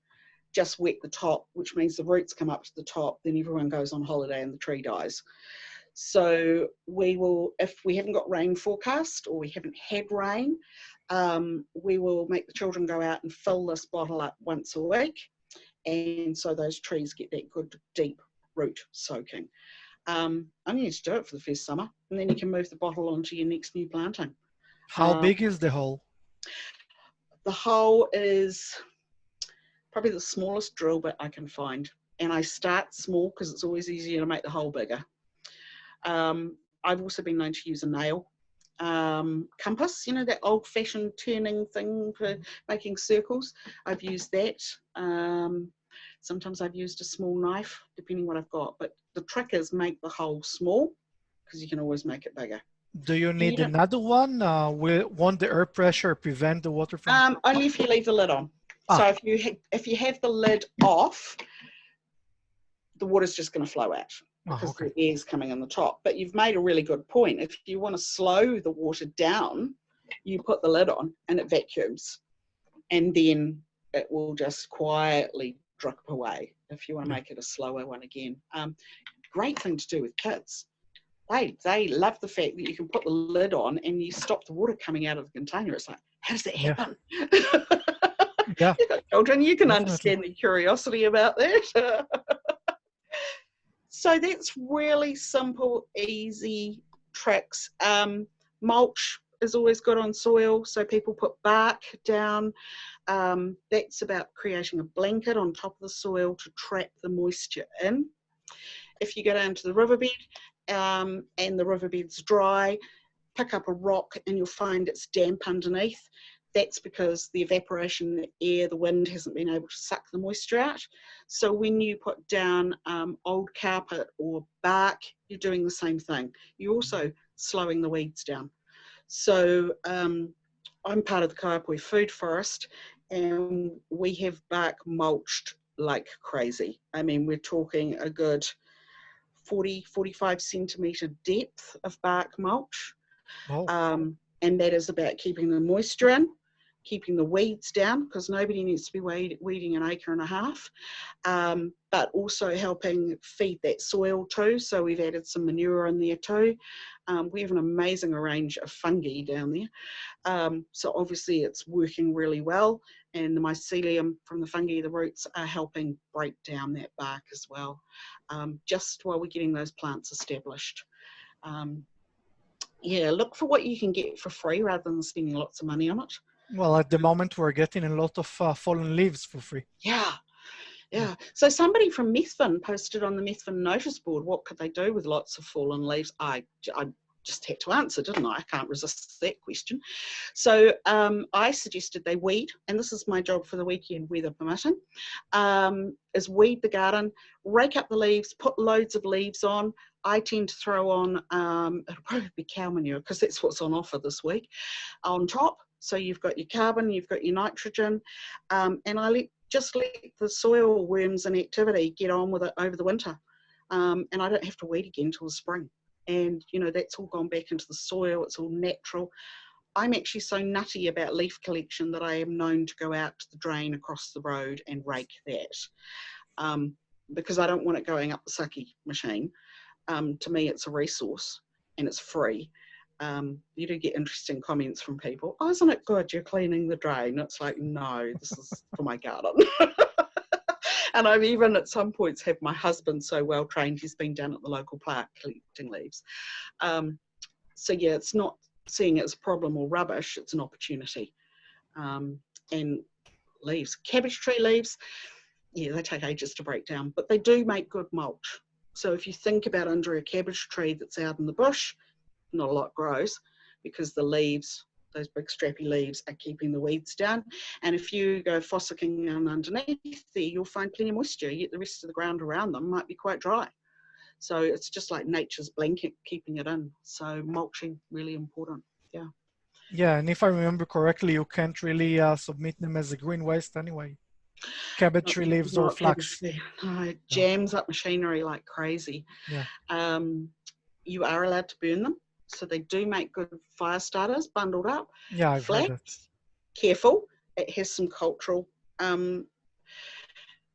just wet the top, which means the roots come up to the top, then everyone goes on holiday and the tree dies. So we will, if we haven't got rain forecast or we haven't had rain, we will make the children go out and fill this bottle up once a week, and so those trees get that good deep root soaking. Only need to do it for the first summer, and then you can move the bottle onto your next new planting. How big is the hole? The hole is probably the smallest drill bit I can find, and I start small because it's always easier to make the hole bigger. I've also been known to use a nail compass, you know, that old-fashioned turning thing for making circles. I've used that. Sometimes I've used a small knife, depending what I've got. But the trick is make the hole small, because you can always make it bigger. Do you need another one? Won't the air pressure prevent the water from? Only if you leave the lid on. So if you have the lid off, the water's just going to flow out because the air's coming in the top. But you've made a really good point. If you want to slow the water down, you put the lid on and it vacuums, and then it will just quietly drip away if you want to make it a slower one again. Great thing to do with kids. They love the fact that you can put the lid on and you stop the water coming out of the container. It's like, how does that happen? Yeah. You've got children, you can Definitely. understand the curiosity about that. So that's really simple, easy tricks. Mulch is always good on soil, so people put bark down. That's about creating a blanket on top of the soil to trap the moisture in. If you go down to the riverbed and the riverbed's dry, pick up a rock and you'll find it's damp underneath. That's because the evaporation, the air, the wind hasn't been able to suck the moisture out. So when you put down old carpet or bark, you're doing the same thing. You're also slowing the weeds down. So I'm part of the Kaiapoi Food Forest, and we have bark mulched like crazy. I mean, we're talking a good 40-45 centimetre depth of bark mulch. And that is about keeping the moisture in, keeping the weeds down, because nobody needs to be weeding an acre and a half, but also helping feed that soil too. So we've added some manure in there too. We have an amazing range of fungi down there. So obviously it's working really well, and the mycelium from the fungi, the roots, are helping break down that bark as well, just while we're getting those plants established. Yeah, look for what you can get for free rather than spending lots of money on it. Well, at the moment, we're getting a lot of fallen leaves for free. Yeah. So somebody from Methven posted on the Methven notice board, what could they do with lots of fallen leaves? I just had to answer, didn't I? I can't resist that question. So I suggested they weed, and this is my job for the weekend, weather permitting, is weed the garden, rake up the leaves, put loads of leaves on, I tend to throw on, it'll probably be cow manure because that's what's on offer this week, on top. So you've got your carbon, you've got your nitrogen, and I just let the soil worms and activity get on with it over the winter. And I don't have to wait again till the spring. And, you know, that's all gone back into the soil. It's all natural. I'm actually so nutty about leaf collection that I am known to go out to the drain across the road and rake that, because I don't want it going up the sucky machine. To me, it's a resource and it's free. You do get interesting comments from people. Oh, isn't it good you're cleaning the drain? It's like, no, this is for my garden. And I've even at some points had my husband so well trained, he's been down at the local park collecting leaves. So yeah, it's not seeing it as a problem or rubbish, it's an opportunity. And leaves, cabbage tree leaves, yeah, they take ages to break down, but they do make good mulch. So if you think about under a cabbage tree that's out in the bush, not a lot grows because the leaves, those big strappy leaves, are keeping the weeds down. And if you go fossicking underneath there, you'll find plenty of moisture, yet the rest of the ground around them might be quite dry. So it's just like nature's blanket keeping it in. So mulching, really important, yeah. Yeah, and if I remember correctly, you can't really submit them as a green waste anyway. Cabbage tree leaves or flax. No, it jams up machinery like crazy. Yeah. You are allowed to burn them. So they do make good fire starters, bundled up. Yeah, I've heard it. Careful, it has some cultural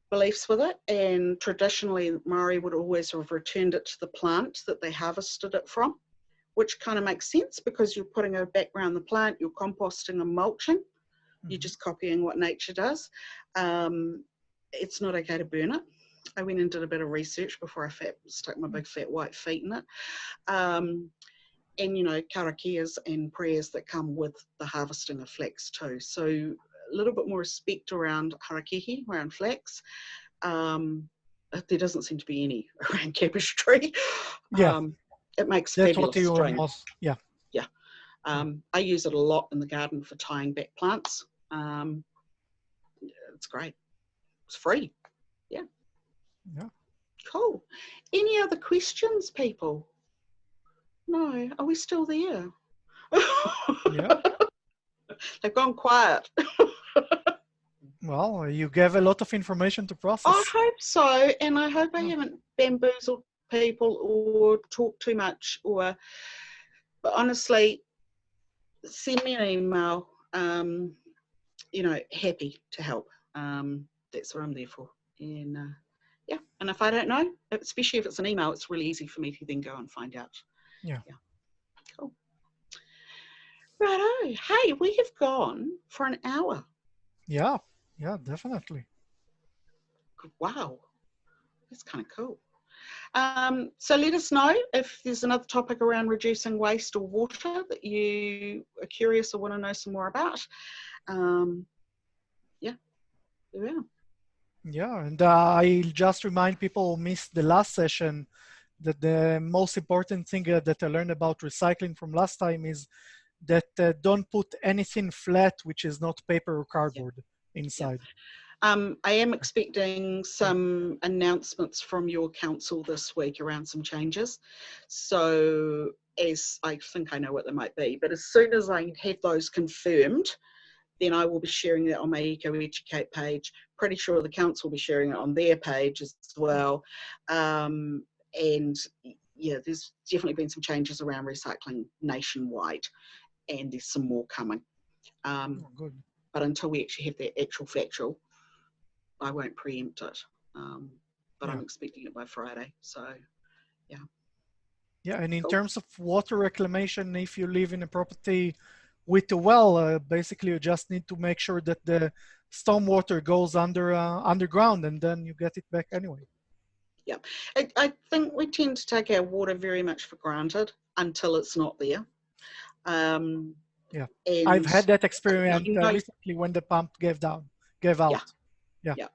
beliefs with it, and traditionally Maori would always have returned it to the plant that they harvested it from, which kind of makes sense because you're putting it back around the plant, you're composting and mulching, you're just copying what nature does. It's not okay to burn it. I went and did a bit of research before I stuck my big fat white feet in it. And, you know, karakias and prayers that come with the harvesting of flax too. So a little bit more respect around harakihi, around flax. There doesn't seem to be any around cabbage tree. Yeah. It makes That's fabulous what you string. almost, yeah. Yeah. I use it a lot in the garden for tying back plants. It's great. It's free. Yeah. Yeah. Cool. Any other questions, people? No. Are we still there? Yeah. They've gone quiet. Well, you gave a lot of information to process. I hope so, and I hope I haven't bamboozled people or talked too much. But honestly, send me an email. You know, happy to help. That's what I'm there for. And yeah, and if I don't know, especially if it's an email, it's really easy for me to then go and find out. Yeah. Cool. Righto. Hey, we have gone for an hour. Yeah, definitely. Wow, that's kind of cool. So let us know if there's another topic around reducing waste or water that you are curious or want to know some more about. Yeah, there we are. Yeah, and I'll just remind people who missed the last session that the most important thing that I learned about recycling from last time is that don't put anything flat which is not paper or cardboard inside. I am expecting some announcements from your council this week around some changes. So as I think I know what they might be, but as soon as I have those confirmed, then I will be sharing that on my Eco Educate page. Pretty sure the council will be sharing it on their page as well. And yeah, there's definitely been some changes around recycling nationwide, and there's some more coming. Good. But until we actually have that actual factual, I won't preempt it. But I'm expecting it by Friday. So, yeah. Yeah, and in terms of water reclamation, if you live in a property with a well, basically you just need to make sure that the stormwater goes underground, and then you get it back anyway. Yeah, I think we tend to take our water very much for granted until it's not there. Yeah, I've had that experience recently when the pump gave out. Yeah.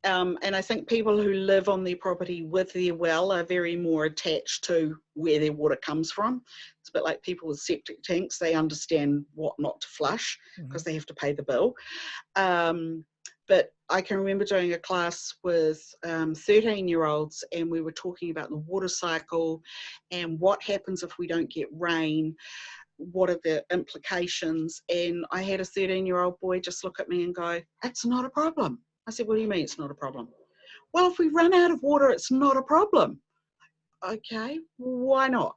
And I think people who live on their property with their well are very more attached to where their water comes from. It's a bit like people with septic tanks. They understand what not to flush because they have to pay the bill. But I can remember doing a class with 13-year-olds, and we were talking about the water cycle and what happens if we don't get rain, what are the implications. And I had a 13-year-old boy just look at me and go, "It's not a problem." I said, "What do you mean it's not a problem?" "Well, if we run out of water, it's not a problem." "Okay, why not?"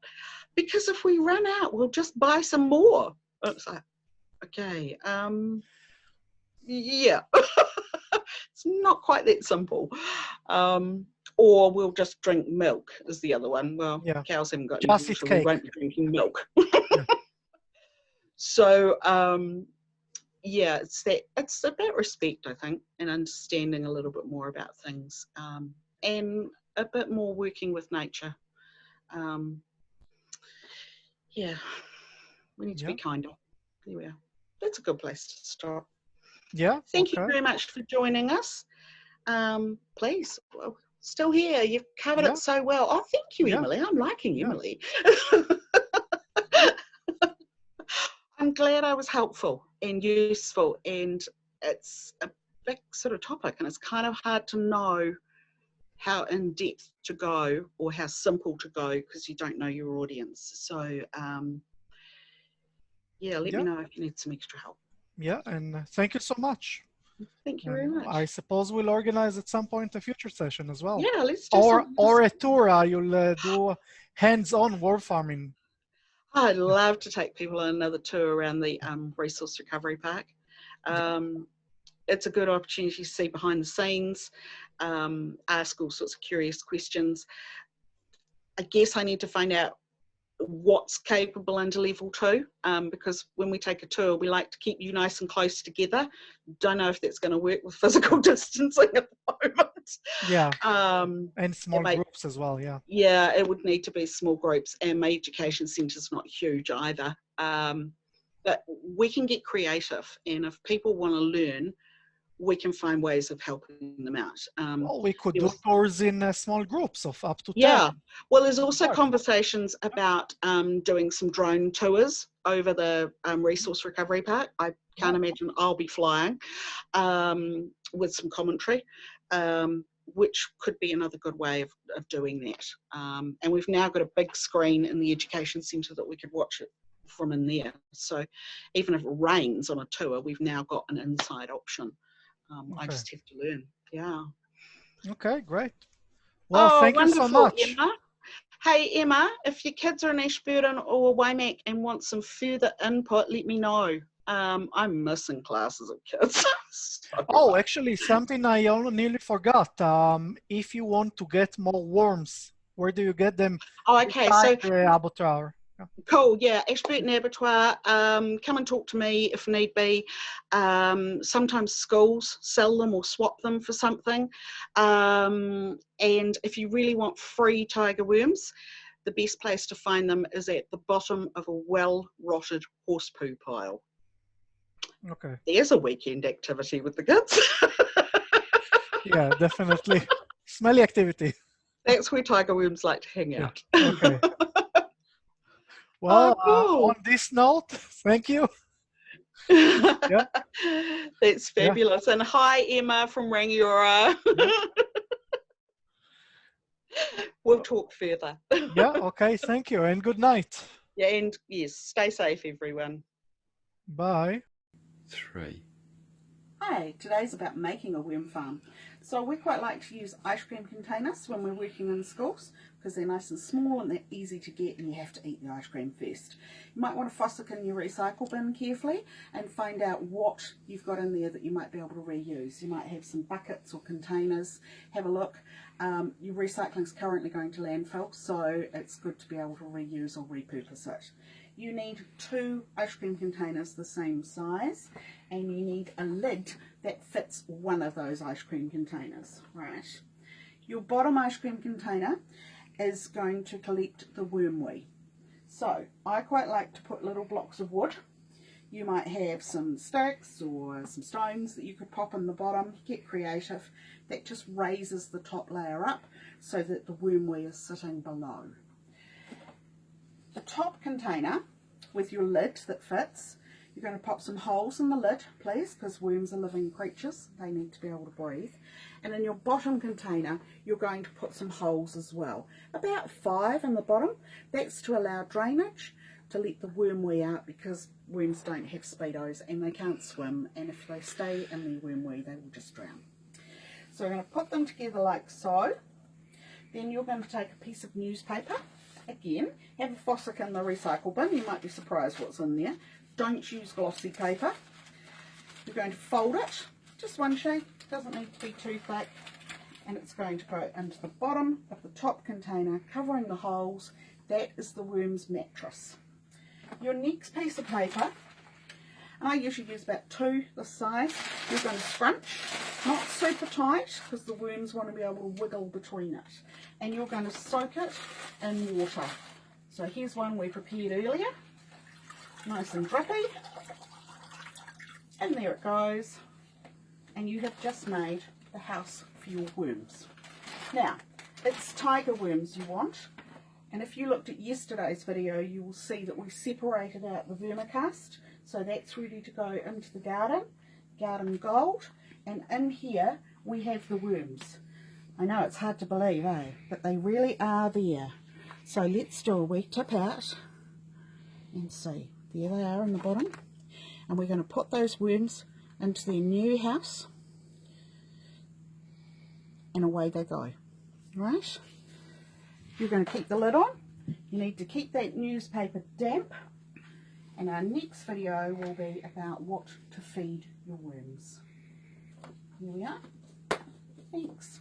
"Because if we run out, we'll just buy some more." It's like, okay, yeah. It's not quite that simple. Or we'll just drink milk is the other one. Well, Yeah. cows haven't got any Just eat water, we cake. won't be drinking milk. Yeah. So, yeah, it's about respect, I think, and understanding a little bit more about things, and a bit more working with nature. Yeah, we need to be Yeah. kinder. There we are. That's a good place to start. Yeah. Thank you Okay. very much for joining us. Please, well, still here. You've covered Yeah. it so well. Oh, thank you, Yeah. Emily. I'm liking Yeah. Emily. I'm glad I was helpful and useful, and it's a big sort of topic, and it's kind of hard to know how in depth to go or how simple to go because you don't know your audience. So, yeah, let me Yeah. know if you need some extra help. Yeah. And thank you so much. Thank you very And much. I suppose we'll organize at some point a future session as well. Yeah, let's do something. Or a tour. You'll do hands-on worm farming. I'd love to take people on another tour around the Resource Recovery Park. It's a good opportunity to see behind the scenes, ask all sorts of curious questions. I guess I need to find out what's capable under level 2, because when we take a tour, we like to keep you nice and close together. Don't know if that's going to work with physical distancing at the moment. Yeah. And small groups as well. Yeah. Yeah, it would need to be small groups, and my education centre's not huge either. But we can get creative, and if people want to learn, we can find ways of helping them out. Well, we could do tours in small groups of up to 10. Yeah, well, there's also conversations about doing some drone tours over the Resource Recovery Park. I can't imagine I'll be flying with some commentary, which could be another good way of doing that. And we've now got a big screen in the education centre that we could watch it from in there. So even if it rains on a tour, we've now got an inside option. I just have to learn. Yeah. Okay, great. Well, thank wonderful, you so much. Emma. Hey, Emma, if your kids are in Ashburton or Waimak and want some further input, let me know. I'm missing classes of kids. Oh, actually, something I nearly forgot. If you want to get more worms, where do you get them? Oh, okay. So the abattoir. Cool, yeah, Ashburton Abattoir, come and talk to me if need be. Sometimes schools sell them or swap them for something. And if you really want free tiger worms, the best place to find them is at the bottom of a well-rotted horse poo pile. Okay. There's a weekend activity with the kids. Yeah, definitely. Smelly activity. That's where tiger worms like to hang out. Okay. Well, cool. on this note, thank you. Yeah. That's fabulous. Yeah. And hi, Emma from Rangiora. Yeah. We'll talk further. Yeah, okay, thank you, and good night. Yeah, and yes, stay safe, everyone. Bye. 3. Hi, today's about making a worm farm. So we quite like to use ice cream containers when we're working in schools because they're nice and small and they're easy to get, and you have to eat the ice cream first. You might want to fossick in your recycle bin carefully and find out what you've got in there that you might be able to reuse. You might have some buckets or containers. Have a look. Your recycling is currently going to landfill, so it's good to be able to reuse or repurpose it. You need 2 ice cream containers the same size, and you need a lid that fits one of those ice cream containers, right? Your bottom ice cream container is going to collect the worm wee. So I quite like to put little blocks of wood. You might have some sticks or some stones that you could pop in the bottom. Get creative. That just raises the top layer up so that the worm wee is sitting below. The top container with your lid that fits, You're going to pop some holes in the lid, please, because worms are living creatures. They need to be able to breathe. And in your bottom container, you're going to put some holes as well. About 5 in the bottom. That's to allow drainage, to let the worm wee out, because worms don't have speedos and they can't swim. And if they stay in their worm wee, they will just drown. So we're going to put them together like so. Then you're going to take a piece of newspaper. Again, have a fossick in the recycle bin. You might be surprised what's in there. Don't use glossy paper. You're going to fold it, just one shade, doesn't need to be too thick, and it's going to go into the bottom of the top container, covering the holes. That is the worm's mattress. Your next piece of paper, and I usually use about 2 this size, you're going to scrunch, not super tight, because the worms want to be able to wiggle between it, and you're going to soak it in water. So here's one we prepared earlier. Nice and drippy, and there it goes, and you have just made the house for your worms. Now, it's tiger worms you want, and if you looked at yesterday's video, you will see that we separated out the vermicast, so that's ready to go into the garden gold, and in here we have the worms. I know it's hard to believe, but they really are there. So let's do a wee tip out and see. There they are in the bottom, and we're going to put those worms into their new house, and away they go. Right, you're going to keep the lid on. You need to keep that newspaper damp, and our next video will be about what to feed your worms. Here we are. Thanks.